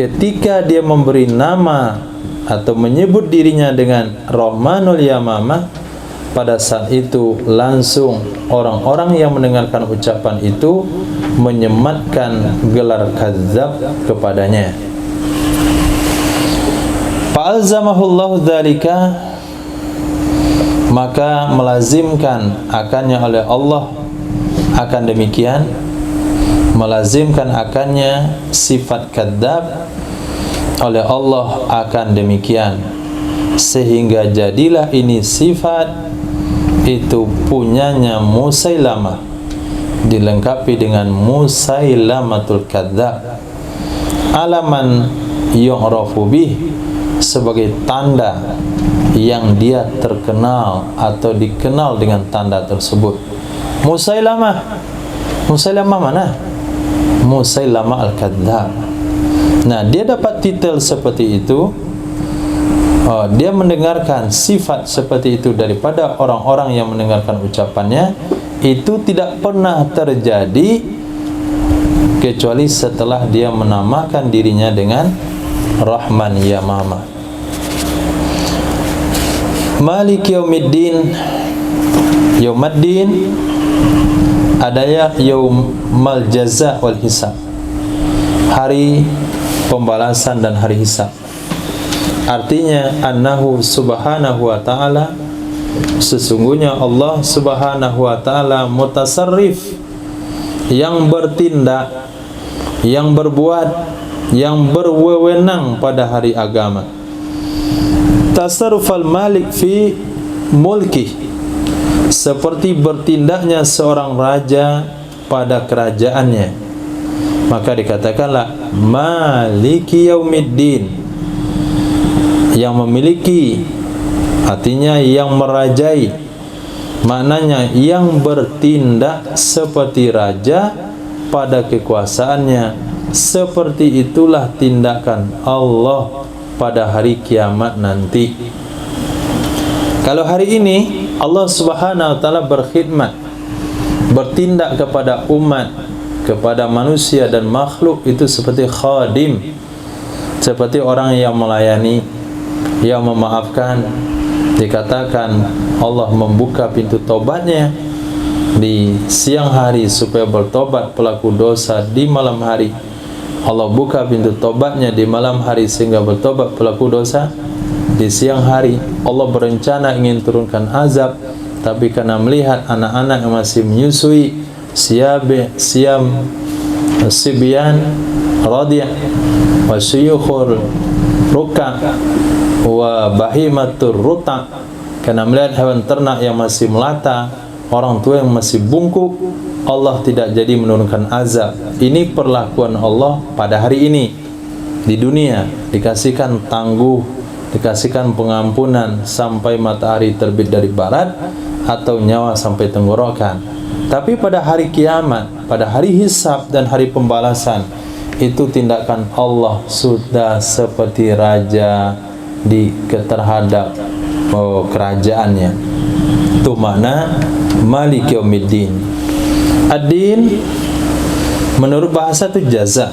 ketika dia memberi nama atau menyebut dirinya dengan Rahmanul Yamama, pada saat itu langsung orang-orang yang mendengarkan ucapan itu menyematkan gelar kadzdzab kepadanya. Fa'alzamahullahu dzalika, maka melazimkan akannya oleh Allah akan demikian, melazimkan akannya sifat kadzdzab oleh Allah akan demikian, sehingga jadilah ini sifat itu punyanya Musailamah, dilengkapi dengan Musailamatul Kadzdzab, alaman yu'rafu bih, sebagai tanda yang dia terkenal atau dikenal dengan tanda tersebut. Musailamah mana? Musailamah Al-Kadzdzab. Nah, dia dapat titel seperti itu, dia mendengarkan sifat seperti itu daripada orang-orang yang mendengarkan ucapannya. Itu tidak pernah terjadi kecuali setelah dia menamakan dirinya dengan Rahman Yamama. Malik Yaumiddin, Yaumaddin, adanya yaumal jaza wal hisab, hari pembalasan dan hari hisab. Artinya annahu subhanahu wa ta'ala, sesungguhnya Allah subhanahu wa ta'ala mutasarrif, yang bertindak, yang berbuat, yang berwewenang pada hari agama. Tasarrufal malik fi mulki, seperti bertindaknya seorang raja pada kerajaannya. Maka dikatakanlah maliki yaumiddin, yang memiliki, artinya yang merajai, maknanya yang bertindak seperti raja pada kekuasaannya. Seperti itulah tindakan Allah pada hari kiamat nanti. Kalau hari ini Allah subhanahu wa ta'ala berkhidmat, bertindak kepada umat, kepada manusia dan makhluk, itu seperti khadim, seperti orang yang melayani, yang memaafkan. Dikatakan Allah membuka pintu tobatnya di siang hari supaya bertobat pelaku dosa di malam hari. Allah buka pintu tobatnya di malam hari sehingga bertobat pelaku dosa di siang hari. Allah berencana ingin turunkan azab, tapi karena melihat anak-anak yang masih menyusui, siam sibyan radiyah wa syuyukhul ruka wa bahimatur ruta, karena melihat hewan ternak yang masih melata, orang tua yang masih bungkuk, Allah tidak jadi menurunkan azab. Ini perlakuan Allah pada hari ini di dunia. Dikasihkan tangguh, dikasihkan pengampunan sampai matahari terbit dari barat, atau nyawa sampai tenggorokan. Tapi pada hari kiamat, pada hari hisab dan hari pembalasan, itu tindakan Allah sudah seperti raja terhadap kerajaannya. Itu makna Malik Yaumiddin. Ad-din menurut bahasa itu jaza.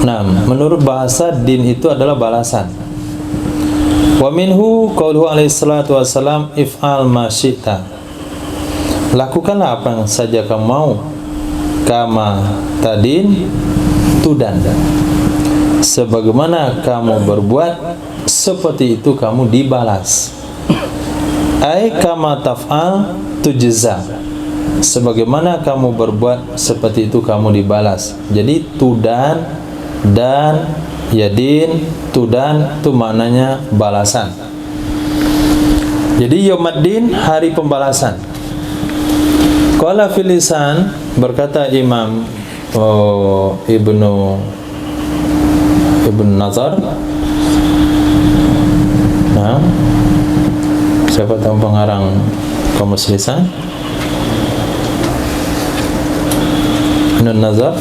Nah, menurut bahasa din itu adalah balasan. Wa minhu qauluhu alaihi salatu wassalam if'al ma syi'ta, lakukanlah apa yang saja kamu mau, kama tadin tudan, sebagaimana kamu berbuat seperti itu kamu dibalas. Ai kama taf'al tujza, sebagaimana kamu berbuat seperti itu kamu dibalas. Jadi tudan dan yadin, tudan itu maknanya balasan. Jadi yaumaddin, hari pembalasan. Qala fil lisan, berkata Imam Ibnu Nazar. Nah, siapa tahu pengarang Kamus Lisan? Ibnu Nazar.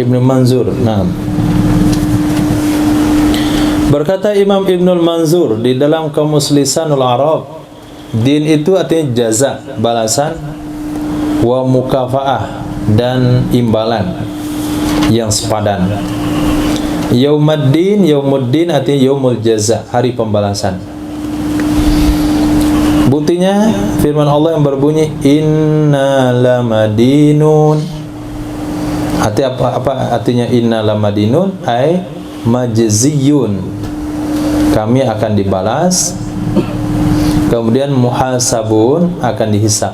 Ibnu Manzur. Nah, berkata Imam Ibnul Manzur di dalam Kamus Lisanul Arab, din itu artinya jaza, balasan, wa mukafaah, dan imbalan yang sepadan. Yaumuddin, yaumuddin artinya yaumul jaza, hari pembalasan. Buktinya firman Allah yang berbunyi inna lamadinun. Apa artinya inna lamadinun? Ai majziyun, kami akan dibalas. Kemudian muhasabun, akan dihisab.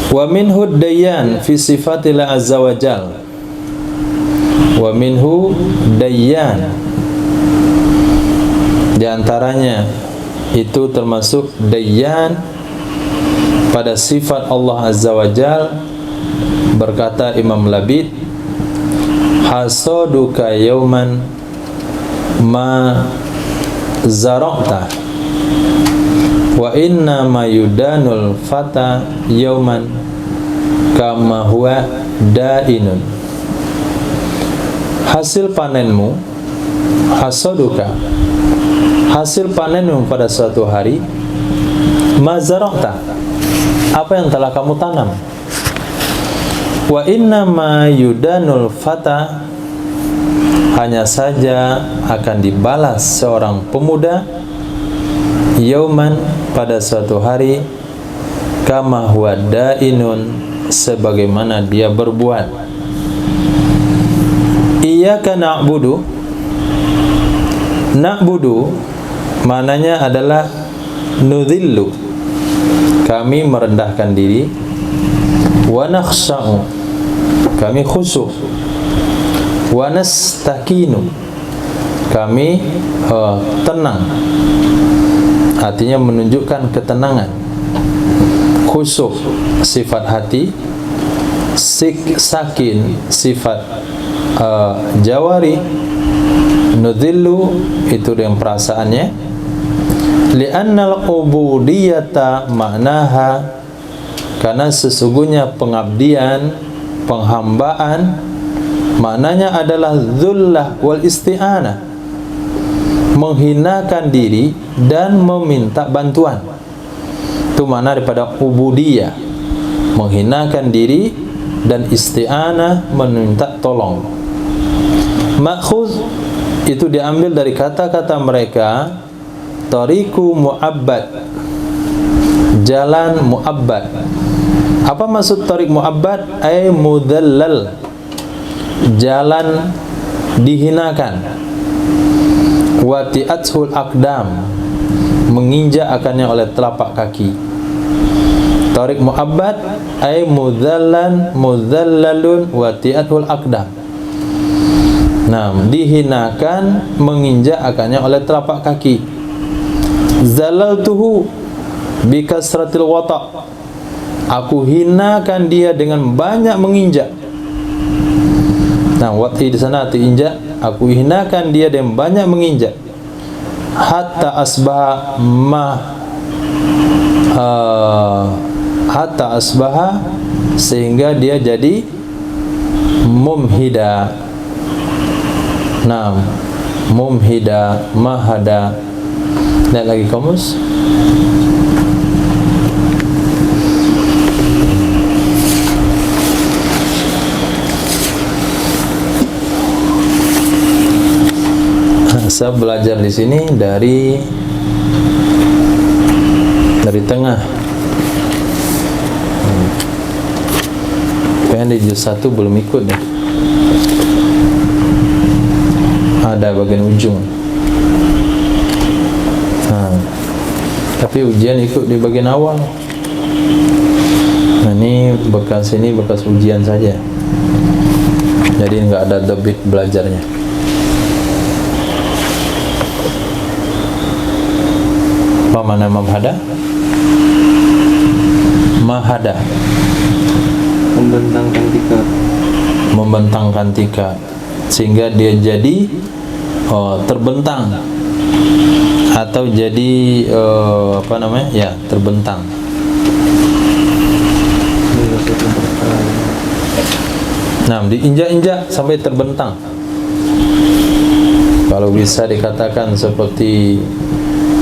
Wa minhu dayyan fi sifatillah azza wa jal. Wa minhu dayyan, di antaranya itu termasuk dayyan pada sifat Allah azza wa jal. Berkata Imam Labid, hasaduka yauman ma zara'ta wa inna ma yudanul fata yauman kama huwa dainun. Hasil panenmu, hasaduka, hasil panenmu pada suatu hari, ma zara'ta, apa yang telah kamu tanam. Wa inna ma yudanul fata, hanya saja akan dibalas seorang pemuda yauman, pada suatu hari, kama huwa dainun, sebagaimana dia berbuat. Iyyaka na'budu, na'budu maknanya adalah nudhillu, kami merendahkan diri, wa nakhsha'u, kami khusyuk, wa nastakinu, kami tenang, artinya menunjukkan ketenangan. Khusyuk sifat hati, sakin sifat jawari, nudhillu itu dengan perasaannya. Li'annal ubudiyata maknaha, karena sesungguhnya pengabdian, penghambaan, maknanya adalah dzullah wal isti'anah, menghinakan diri dan meminta bantuan. Itu makna daripada ubudiyah, menghinakan diri dan isti'anah, meminta tolong. Makhuz itu diambil dari kata-kata mereka, tariku mu'abbad, jalan mu'abbad. Apa maksud tarik mu'abbad? Ay mudallal, jalan dihinakan. Wati'athul aqdam, menginjak akannya oleh telapak kaki. Tarik mu'abbad ay mudallan, mudallalun, wati'athul aqdam. Nah, dihinakan, menginjak akannya oleh telapak kaki. Zalaltuhu bikasratil wata', aku hinakan dia dengan banyak menginjak. Nah, wati di sana arti injak, aku hinakan dia dengan banyak menginjak. Hatta asbaha hatta asbaha, sehingga dia jadi mumhida. Nah, mumhida, mahada. Lihat lagi kamus. Saya belajar di sini dari tengah. Kayaknya di juz 1 belum ikut deh. Ada bagian ujung. Nah, tapi ujian ikut di bagian awal. Nah, ini bekas ujian saja. Jadi nggak ada debit belajarnya. Apa mana mahada? Mahada, membentangkan tikar, membentangkan tikar, sehingga dia jadi terbentang, atau jadi apa namanya? Ya, terbentang. Nah, diinjak-injak sampai terbentang. Kalau bisa dikatakan seperti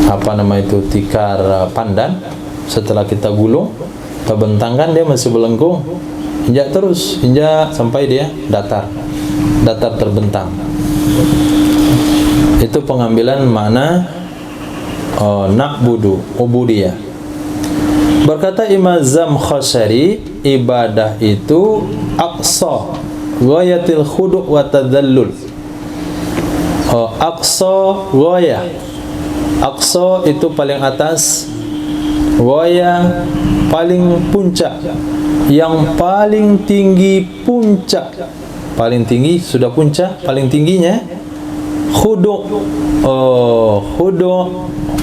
apa nama itu, tikar pandan, setelah kita gulung, kita bentangkan, dia masih belengkung, injak terus, injak sampai dia datar terbentang. Itu pengambilan makna na'budu, ubudiyah. Berkata Imam Zamkhsyari, ibadah itu aqsa ghayatil khudu' wa tadallul. Aqsa ghayah, aqsa itu paling atas, ghayah paling puncak, yang paling tinggi puncak, paling tinggi sudah puncak, paling tingginya khudu'.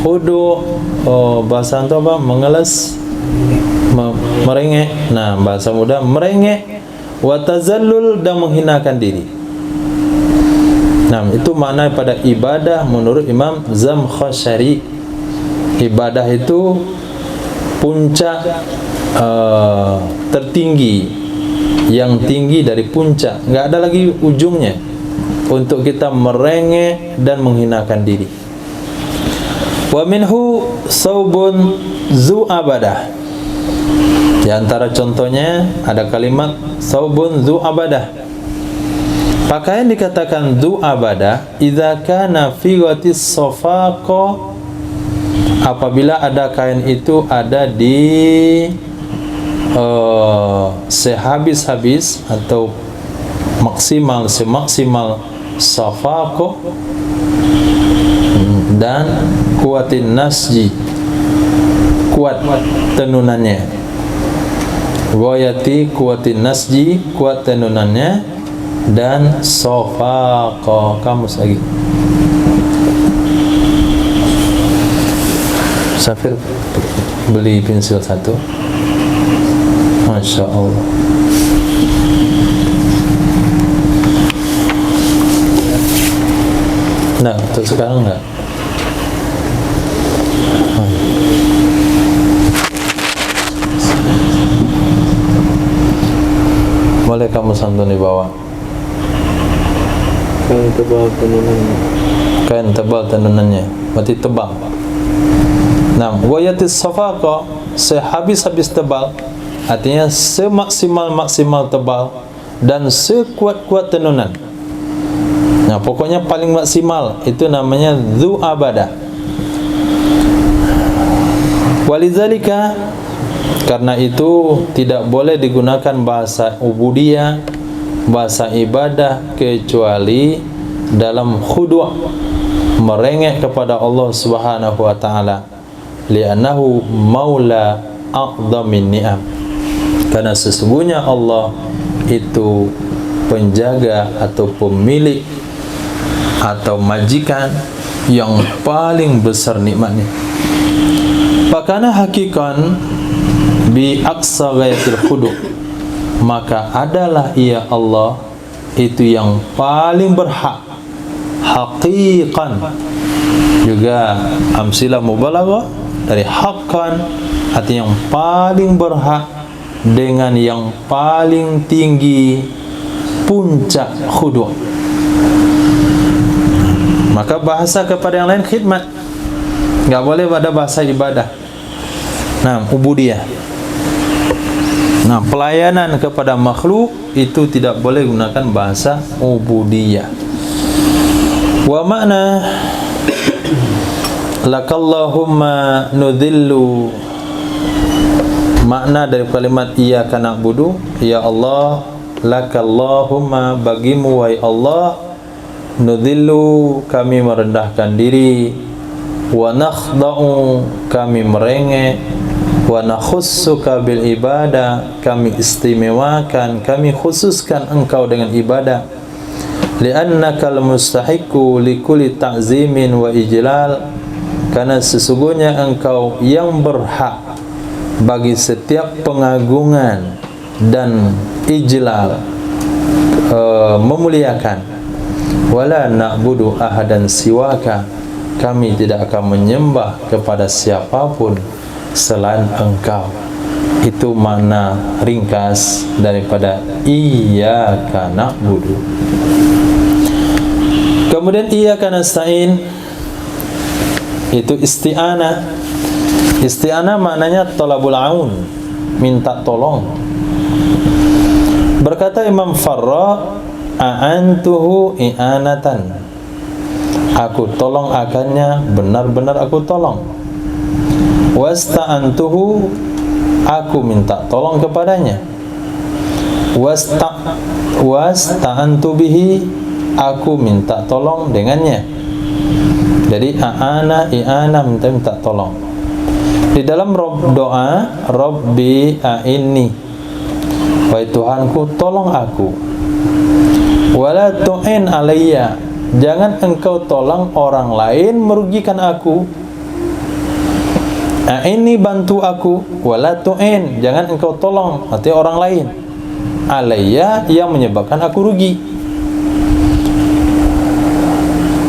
Khudu' bahasa itu apa? Mengeles, merengek. Nah, bahasa muda merengek, wa tazallul, dan menghinakan diri. Nah, itu makna pada ibadah menurut Imam Zamkhsyari. Ibadah itu puncak tertinggi, yang tinggi dari puncak, nggak ada lagi ujungnya, untuk kita merengek dan menghinakan diri. Wa minhu saubun zu abadah, Di antara contohnya ada kalimat saubun dzu abadah. Pakaian dikatakan dzu abadah idza kana fi ghatis safaqa, apabila ada kain itu ada di sehabis-habis atau semaksimal safaqa dan kuatin nasji, kuat tenunannya, wayati kuatin nasji, kuat tenunannya, dan safaqa. Kamus lagi Safir, beli pensil satu. Masya Allah. Nah, untuk sekarang enggak. Boleh kamu santuni bawa. Kain tebal tenunannya. Kain tebal tenunannya, berarti tebal. Nah, wayatis safaqa, sehabis-habis tebal, artinya semaksimal tebal dan sekuat tenunan. Nah, pokoknya paling maksimal itu namanya dzu abadah. Walidzalika, karena itu tidak boleh digunakan bahasa ubudiyah, bahasa ibadah, kecuali dalam khudu', merengek kepada Allah Subhanahu wa taala, li'annahu maula a'dhamin ni'am, karena sesungguhnya Allah itu penjaga atau pemilik atau majikan yang paling besar nikmatnya. Fakana hakikan bi aqsa ghayatil khudu', maka adalah ia Allah itu yang paling berhak, haqiqan, juga amsilah mubalaghah dari haqqan, artinya yang paling berhak dengan yang paling tinggi puncak khudu'. Maka bahasa kepada yang lain khidmat, enggak boleh pada bahasa ibadah. Nah, ubudiyah. Nah, pelayanan kepada makhluk itu tidak boleh gunakan bahasa ubudiyah. Wa makna lakallahumma nudhillu, makna dari kalimat iyyaka na'budu, ya Allah, lakallahumma, bagimu wahai Allah, nudhillu, kami merendahkan diri, wa nakhda'u, kami merengek, wa nakhussuka bil ibadah, kami istimewakan, kami khususkan engkau dengan ibadah, li'annaka al-mustahiqu likulli ta'zimin wa ijlal, karena sesungguhnya engkau yang berhak bagi setiap pengagungan dan ijlal, memuliakan. Wala na'budu ahadan siwaka, kami tidak akan menyembah kepada siapapun selain engkau. Itu makna ringkas daripada iyyaka na'budu. Kemudian iyyaka nasta'in, itu isti'anah. Isti'anah maknanya thalabul aun, minta tolong. Berkata Imam Farra, a'antuhu i'anatan, aku tolong akannya, benar-benar aku tolong. Wasta'antuhu, aku minta tolong kepadanya. Wasta'antu bihi, aku minta tolong dengannya. Jadi i'ana minta tolong. Di dalam doa Rabbi a'inni, wahai Tuhanku tolong aku. Wala tu'in alayya, jangan engkau tolong orang lain merugikan aku. A'inni, bantu aku. Wala tu'in, jangan engkau tolong artinya orang lain, alayya, yang menyebabkan aku rugi.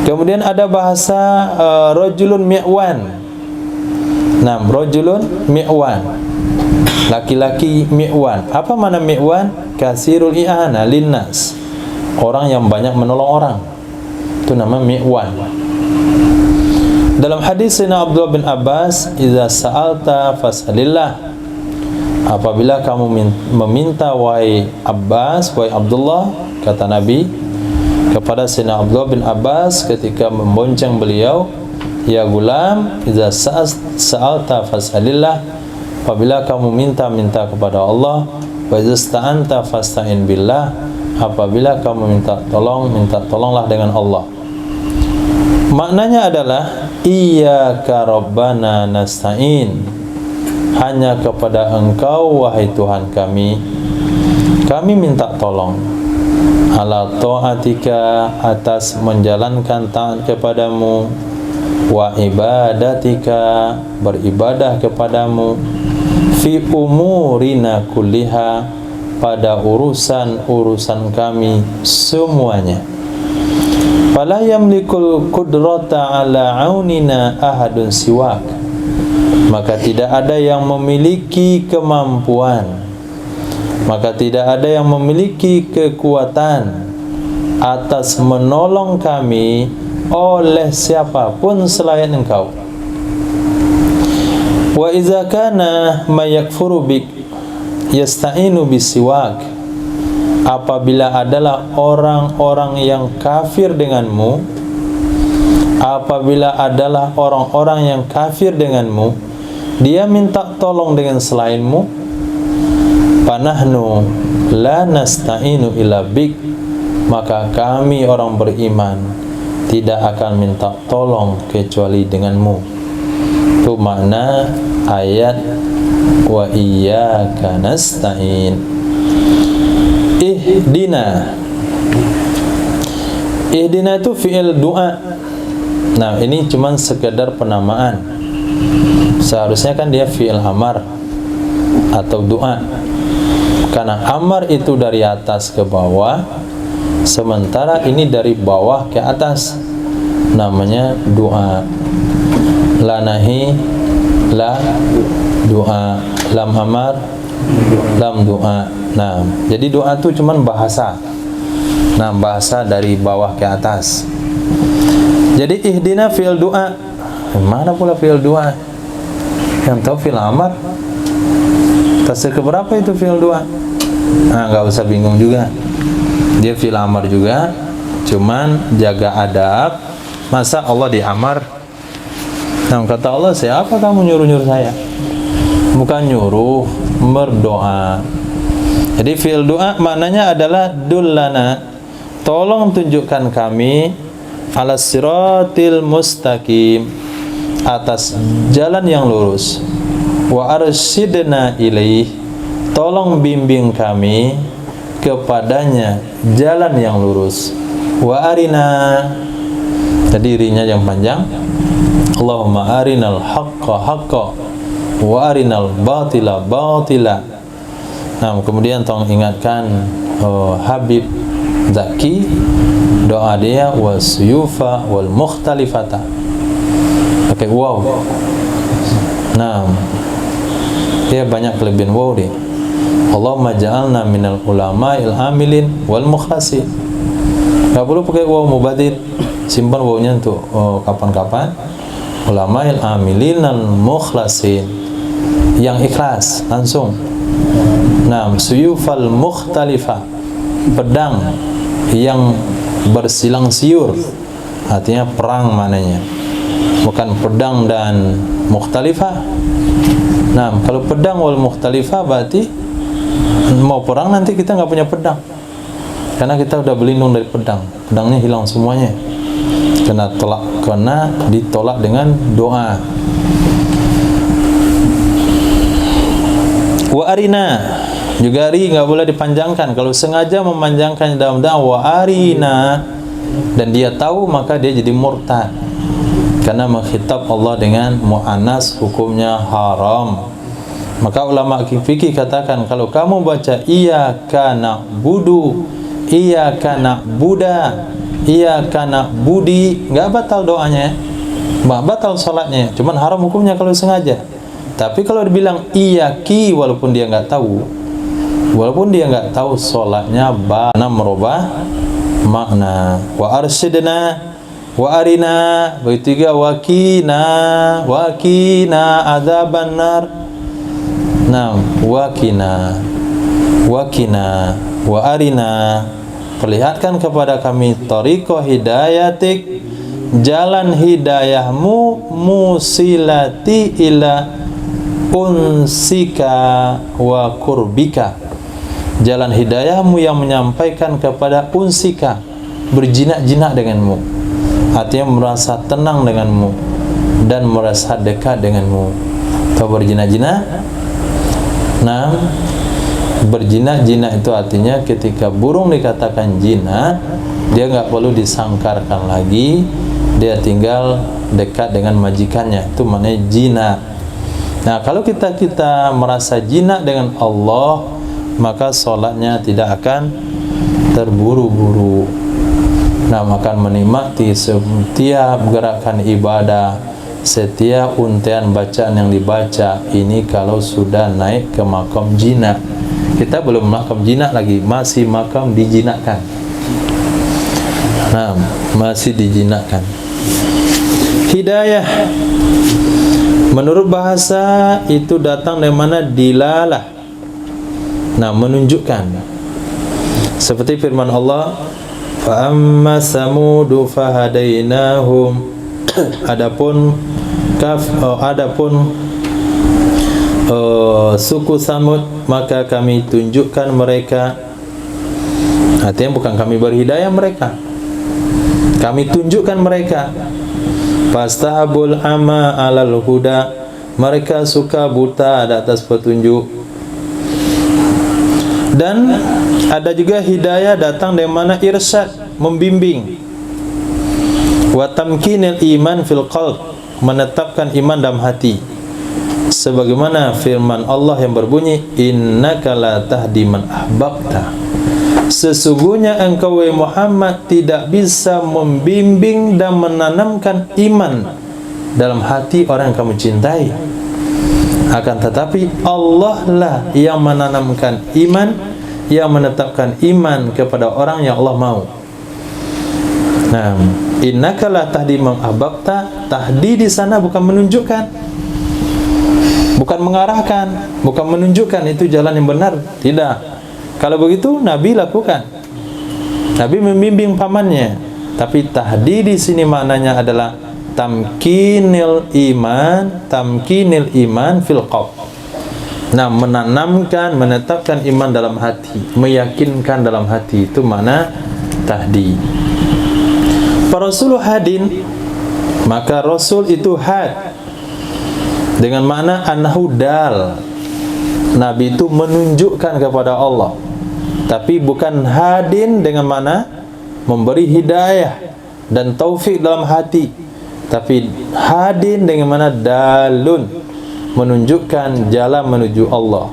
Kemudian ada bahasa rajulun mi'wan. Nah, rajulun mi'wan, laki-laki mi'wan. Apa makna mi'wan? Kasirul i'ana linnas, orang yang banyak menolong orang, itu nama mi'wan. Dalam hadis Sayyidina Abdullah bin Abbas, idza sa'alta fas'alillah, apabila kamu meminta wahai Abbas, wahai Abdullah, kata Nabi kepada Sayyidina Abdullah bin Abbas ketika membonceng beliau, ya gulam, idza sa'alta fas'alillah, apabila kamu minta kepada Allah, wa idza sta'anta fasta'in billah, apabila kamu minta tolonglah dengan Allah. Maknanya adalah iyyaka rabbana nasta'in, hanya kepada Engkau wahai Tuhan kami minta tolong, ala ta'atika, atas menjalankan taat kepadamu, wa ibadatika, beribadah kepadamu, fi umurina kulliha, pada urusan kami semuanya. Fala yamlikul qudrata ala aunina ahadun siwak, maka tidak ada yang memiliki kemampuan, maka tidak ada yang memiliki kekuatan atas menolong kami oleh siapapun selain Engkau. Wa iza kana mayakfuru bik yasta'inu bisiwak, apabila adalah orang-orang yang kafir denganmu, apabila adalah orang-orang yang kafir denganmu, dia minta tolong dengan selainmu, panahnu la nasta'inu illa bik, maka kami orang beriman tidak akan minta tolong kecuali denganmu. Itu makna ayat wa iyyaka nasta'in. Ihdina itu fi'il doa. Nah, ini cuman sekedar penamaan. Seharusnya kan dia fi'il amar atau doa, karena amar itu dari atas ke bawah, sementara ini dari bawah ke atas, namanya doa. La nahi, la doa, lam amar, lam doa. Nah, jadi doa itu cuman bahasa. Nah, bahasa dari bawah ke atas. Jadi ihdina fi'il doa. Mana pula fi'il doa? Yang tahu fi'il amar. Tafsir keberapa itu fi'il doa? Nah, nggak usah bingung juga. Dia fi'il amar juga, cuman jaga adab. Masa Allah diamar? Nah, kata Allah, siapa kamu nyuruh-nyuruh saya? Bukan nyuruh, berdoa. Jadi fi'il doa maknanya adalah dullana, tolong tunjukkan kami, ala siratil mustaqim, atas jalan yang lurus, wa arsyidna ilaih, tolong bimbing kami kepadanya jalan yang lurus, wa arina, jadi rinya yang panjang, Allahumma arinal haqqa haqqa wa arinal batila batila. Nah, kemudian tolong ingatkan Habib Zaki, doa dia wasyufa wal mukhtalifata, pakai wow. Nah, dia banyak kelebihan wow dia. Allahumma ja'alna minal ulama'il amilin wal mukhlasin. Gak perlu pakai wow mubadir, simpan wownya untuk kapan-kapan. Ulama'il amilin al mukhlasin, yang ikhlas langsung. Nah, suyufal mukhtalifah, pedang yang bersilang siur, artinya perang maknanya, bukan pedang dan mukhtalifah. Nah, kalau pedang wal mukhtalifah berarti mau perang nanti kita nggak punya pedang, karena kita udah berlindung dari pedang, pedangnya hilang semuanya, kena ditolak dengan doa. Wa arina, juga ri nggak boleh dipanjangkan. Kalau sengaja memanjangkan dalam doa wa arina dan dia tahu, maka dia jadi murtad, karena mengkhitab Allah dengan mu'annas hukumnya haram. Maka ulama fikih katakan, kalau kamu baca iyyaka na'budu, iyyaka na'buda, iyyaka na'budi, nggak batal doanya, batal salatnya, cuman haram hukumnya kalau sengaja. Tapi kalau dibilang iyaki, walaupun dia nggak tahu, sholatnya bana, merubah makna. Wa arsyidna wa arina, begitu juga wakina adzaban nar. Nah, wakina wa arina, perlihatkan kepada kami tariqah hidayatik, jalan hidayahmu, musilati ila unsika wa kurbika, jalan hidayahmu yang menyampaikan kepada unsika, berjinak-jinak denganmu, artinya merasa tenang denganmu dan merasa dekat denganmu. Tahu berjinak-jinak? Nah, berjinak-jinak itu artinya ketika burung dikatakan jinak, dia nggak perlu disangkarkan lagi, dia tinggal dekat dengan majikannya, itu maknanya jinak. Nah, kalau kita merasa jinak dengan Allah, maka sholatnya tidak akan terburu-buru. Nah, akan menikmati setiap gerakan ibadah, setiap untian bacaan yang dibaca. Ini kalau sudah naik ke makam jinak. Kita belum makam jinak lagi, masih makam dijinakkan. Nah, masih dijinakkan. Hidayah menurut bahasa itu datang dari mana? Dilalah. Nah, menunjukkan. Seperti firman Allah, fa amma samudu fahadainahum. Adapun suku Samud, maka kami tunjukkan mereka. Artinya bukan kami berhidayah mereka, kami tunjukkan mereka. Fastahabul ama alal huda, mereka suka buta di atas petunjuk. Dan ada juga hidayah datang dari mana? Irsyad, membimbing. Wa tamkinil iman fil qalb, menetapkan iman dalam hati. Sebagaimana firman Allah yang berbunyi, innaka la tahdi man ahbabta, sesungguhnya engkau wahai Muhammad tidak bisa membimbing dan menanamkan iman dalam hati orang yang kamu cintai. Akan tetapi Allah lah yang menanamkan iman, yang menetapkan iman kepada orang yang Allah mau. Nah, innaka la tahdi man ahbabta, tahdi di sana bukan menunjukkan, bukan mengarahkan, bukan menunjukkan itu jalan yang benar. Tidak. Kalau begitu Nabi lakukan. Nabi membimbing pamannya. Tapi tahdi di sini maknanya adalah tamkinil iman fil qalb. Nah, menanamkan, menetapkan iman dalam hati, meyakinkan dalam hati, itu makna tahdi. Para rasul hadin, maka rasul itu had dengan makna annahu dal. Nabi itu menunjukkan kepada Allah, tapi bukan hadin dengan mana memberi hidayah dan taufik dalam hati, tapi hadin dengan mana dalun, menunjukkan jalan menuju Allah.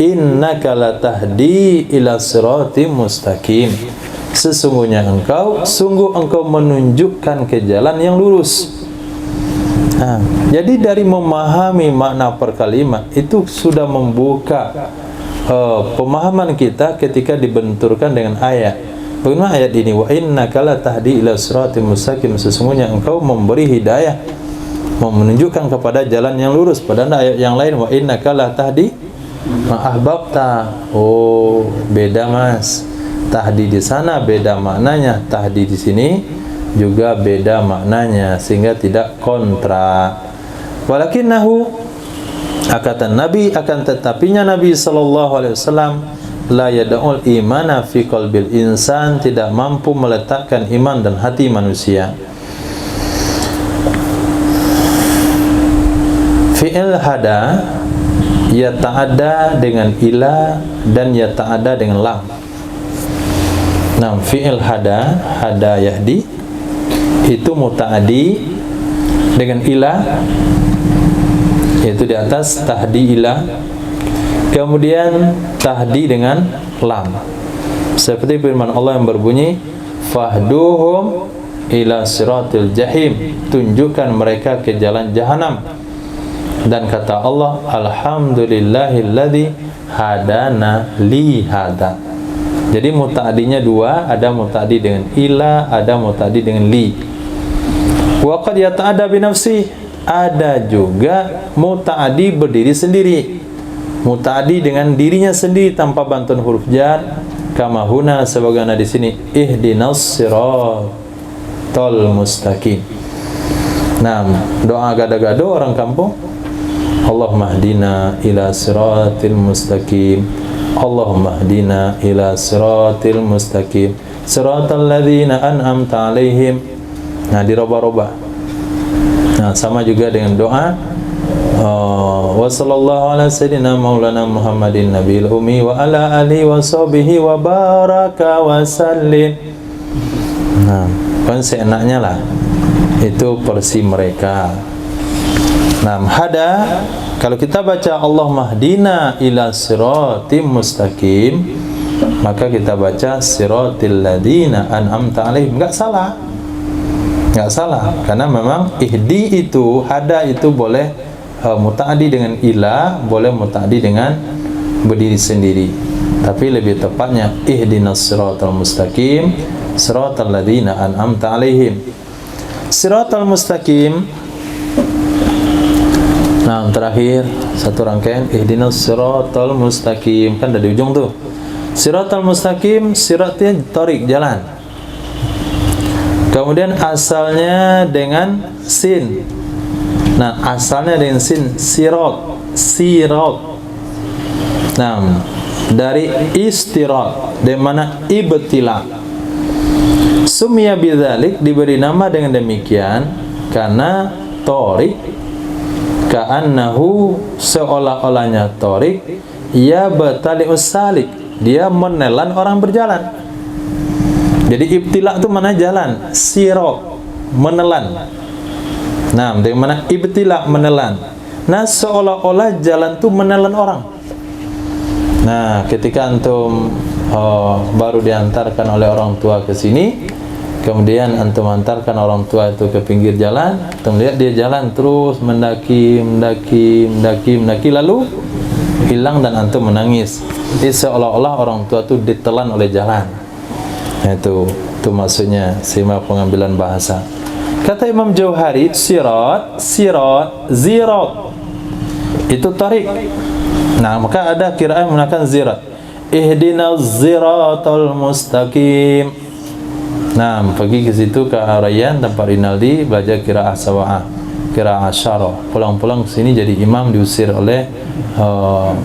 Innaka latahdi ila siratim mustaqim, sesungguhnya sungguh engkau menunjukkan ke jalan yang lurus. Nah, jadi dari memahami makna per kalimat itu sudah membuka pemahaman kita ketika dibenturkan dengan ayat. Bagaimana ayat ini? Wa innaka latahdi ila siratim mustaqim, sesungguhnya engkau memberi hidayah, menunjukkan kepada jalan yang lurus. Padahal ayat yang lain, wa innaka latahdi ma ahbabta. Oh, beda Mas. Tahdi di sana beda maknanya, tahdi di sini juga beda maknanya, sehingga tidak kontra. Walakinnahu, akatan Nabi, akan tetapinya Nabi sallallahu alaihi wasallam, la yad'ul imana fi qalbil insan, tidak mampu meletakkan iman dan hati manusia. Fi'il hada yata'adda dengan ila dan yata'adda dengan lam. Nah, fi'il hada yahdi itu muta'adi dengan ila, yaitu di atas tahdi ila, kemudian tahdi dengan lam, seperti firman Allah yang berbunyi fahduhum ila siratil jahim, tunjukkan mereka ke jalan jahanam. Dan kata Allah, alhamdulillahilladzi hadana li hada. Jadi muta'adinya dua, ada muta'adi dengan ila, ada muta'adi dengan li. Wa qad yata'adda bi nafsi, ada juga muta'adi berdiri sendiri. muta'addi dengan dirinya sendiri tanpa bantuan huruf jar, kama huna sebagaimana di sini ihdinas siratal mustaqim. Nah, doa gado-gado orang kampung, Allahumma hdina ila siratil mustaqim, Allahumma hdina ila siratil mustaqim, siratal ladzina an'amta alaihim. Nah, dirubah-rubah. Nah, sama juga dengan doa wa sallallahu ala sayyidina maulana Muhammadin nabiyil ummi wa ala alihi wa sahbihi wa baraka wa sallim. Nah, kan seenaknya lah. Itu porsi mereka. Nah, hada, kalau kita baca Allahumma hdina ila siratim mustaqim, maka kita baca siratil ladzina an'amta alaihim. Enggak salah. Enggak salah, karena memang ihdi itu, hada itu boleh muta'addi dengan ila, boleh muta'addi dengan berdiri sendiri. Tapi lebih tepatnya ihdinas siratal mustaqim, siratal ladzina an'amta alaihim. Siratal mustaqim. Nah, terakhir satu rangkaian ihdinas siratal mustaqim, kan dari ujung tuh. Siratal mustaqim, siratnya tarik, jalan. Kemudian asalnya dengan sin. Nah, asalnya dengan sin, sirat, sirat. Nah, dari istirat, dari mana ibtila. Sumya bidzalik, diberi nama dengan demikian karena tarik, ka'annahu, seolah-olahnya tarik, ya batali'us salik, dia menelan orang berjalan. Jadi ibtila itu mana jalan, sirat, menelan. Nah, dari mana ibtila, menelan. Nah, seolah-olah jalan itu menelan orang. Nah, ketika antum baru diantarkan oleh orang tua ke sini, kemudian antum antarkan orang tua itu ke pinggir jalan, antum lihat dia jalan terus mendaki, lalu hilang dan antum menangis. Jadi seolah-olah orang tua itu ditelan oleh jalan. Nah, itu maksudnya sima pengambilan bahasa. Kata Imam Jauhari, sirat, zirat itu tarik. Nah, maka ada qiraah menggunakan zirat. Ihdinas ziratal mustaqim. Nah, pergi ke situ ke Arayan tempat Rinaldi belajar qiraah sawa'ah, qiraah asyara. Pulang-pulang ke sini jadi imam, diusir oleh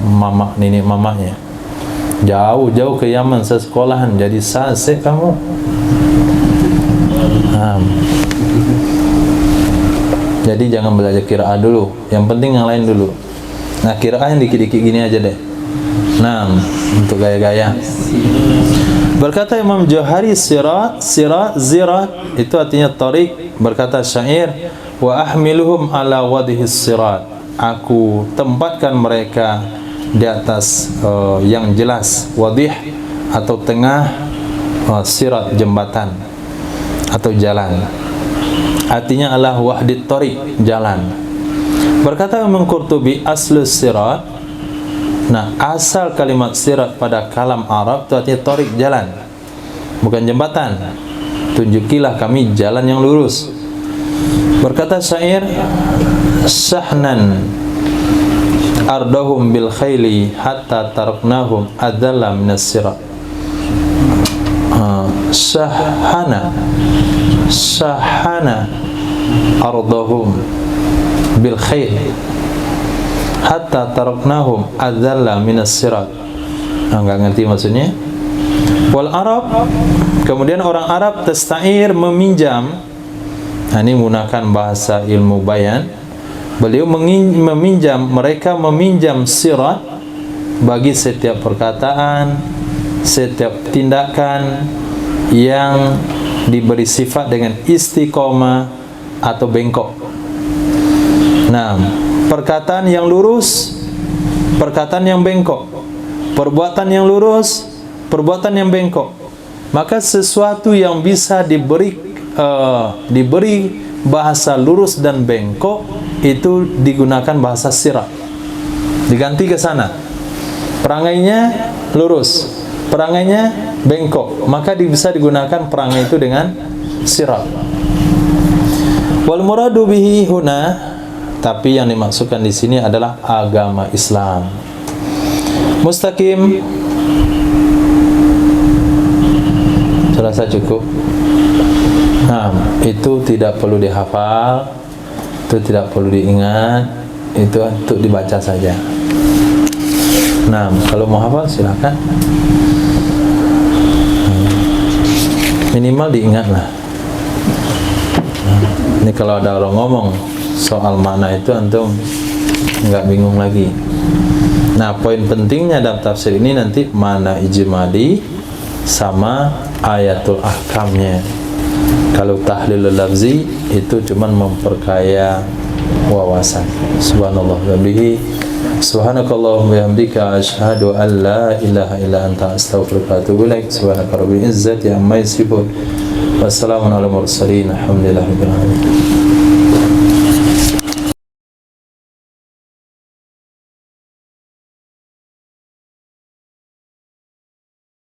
mamak, nenek mamanya. Jauh-jauh ke Yaman sesekolahan, jadi sasek kamu. Jadi jangan belajar qiraah dulu, yang penting yang lain dulu. Nah, qiraah yang dikit-dikit gini aja deh. Nah, untuk gaya-gaya. Berkata Imam Jauhari, sirat, zirat itu artinya tarik. Berkata syair, wa ahmiluhum ala wadhis sirat, aku tempatkan mereka di atas yang jelas, wadih atau tengah, sirat jembatan atau jalan. Artinya Allah wahdit tariq, jalan. Berkata Imam Qurtubi, aslus sirat. Nah, asal kalimat sirat pada kalam Arab itu artinya tariq, jalan, bukan jembatan. Tunjukilah kami jalan yang lurus. Berkata syair, sahnan ardahum bil khayli hatta taraknahum adalla minas sirat. Sahana ardahum bil khayl hatta taraknahum adzalla minas sirat. Enggak ngerti maksudnya. Wal Arab, kemudian orang Arab tasta'ir, meminjam. Nah, ini menggunakan bahasa ilmu bayan. Beliau meminjam, mereka meminjam sirat bagi setiap perkataan, setiap tindakan yang diberi sifat dengan istiqomah atau bengkok. Nah, perkataan yang lurus, perkataan yang bengkok, perbuatan yang lurus, perbuatan yang bengkok. Maka sesuatu yang bisa diberi bahasa lurus dan bengkok itu digunakan bahasa sirat. Diganti ke sana. Perangainya lurus, perangainya bengkok, maka bisa digunakan perangai itu dengan sirat. Wal muradu bihi huna, tapi yang dimaksudkan di sini adalah agama Islam. Mustaqim. Terasa cukup. Nah, itu tidak perlu dihafal, itu tidak perlu diingat, itu untuk dibaca saja. Nah, kalau mau hafal silakan. Minimal diingatlah. Ini kalau ada orang ngomong soal makna itu antum nggak bingung lagi. Nah, poin pentingnya dalam tafsir ini nanti makna ijmali sama ayatul ahkamnya. Kalau tahlilul lafzi itu cuman memperkaya wawasan. Subhanallah wa bihi subhanakallahumma wa bihamdika asyhadu an la ilaha illa anta astaghfiruka wa atubu ilaik. Subhanaka rabbil izzati amma yasifun. Wassalamun ala mursalin. Alhamdulillahirabbil alamin.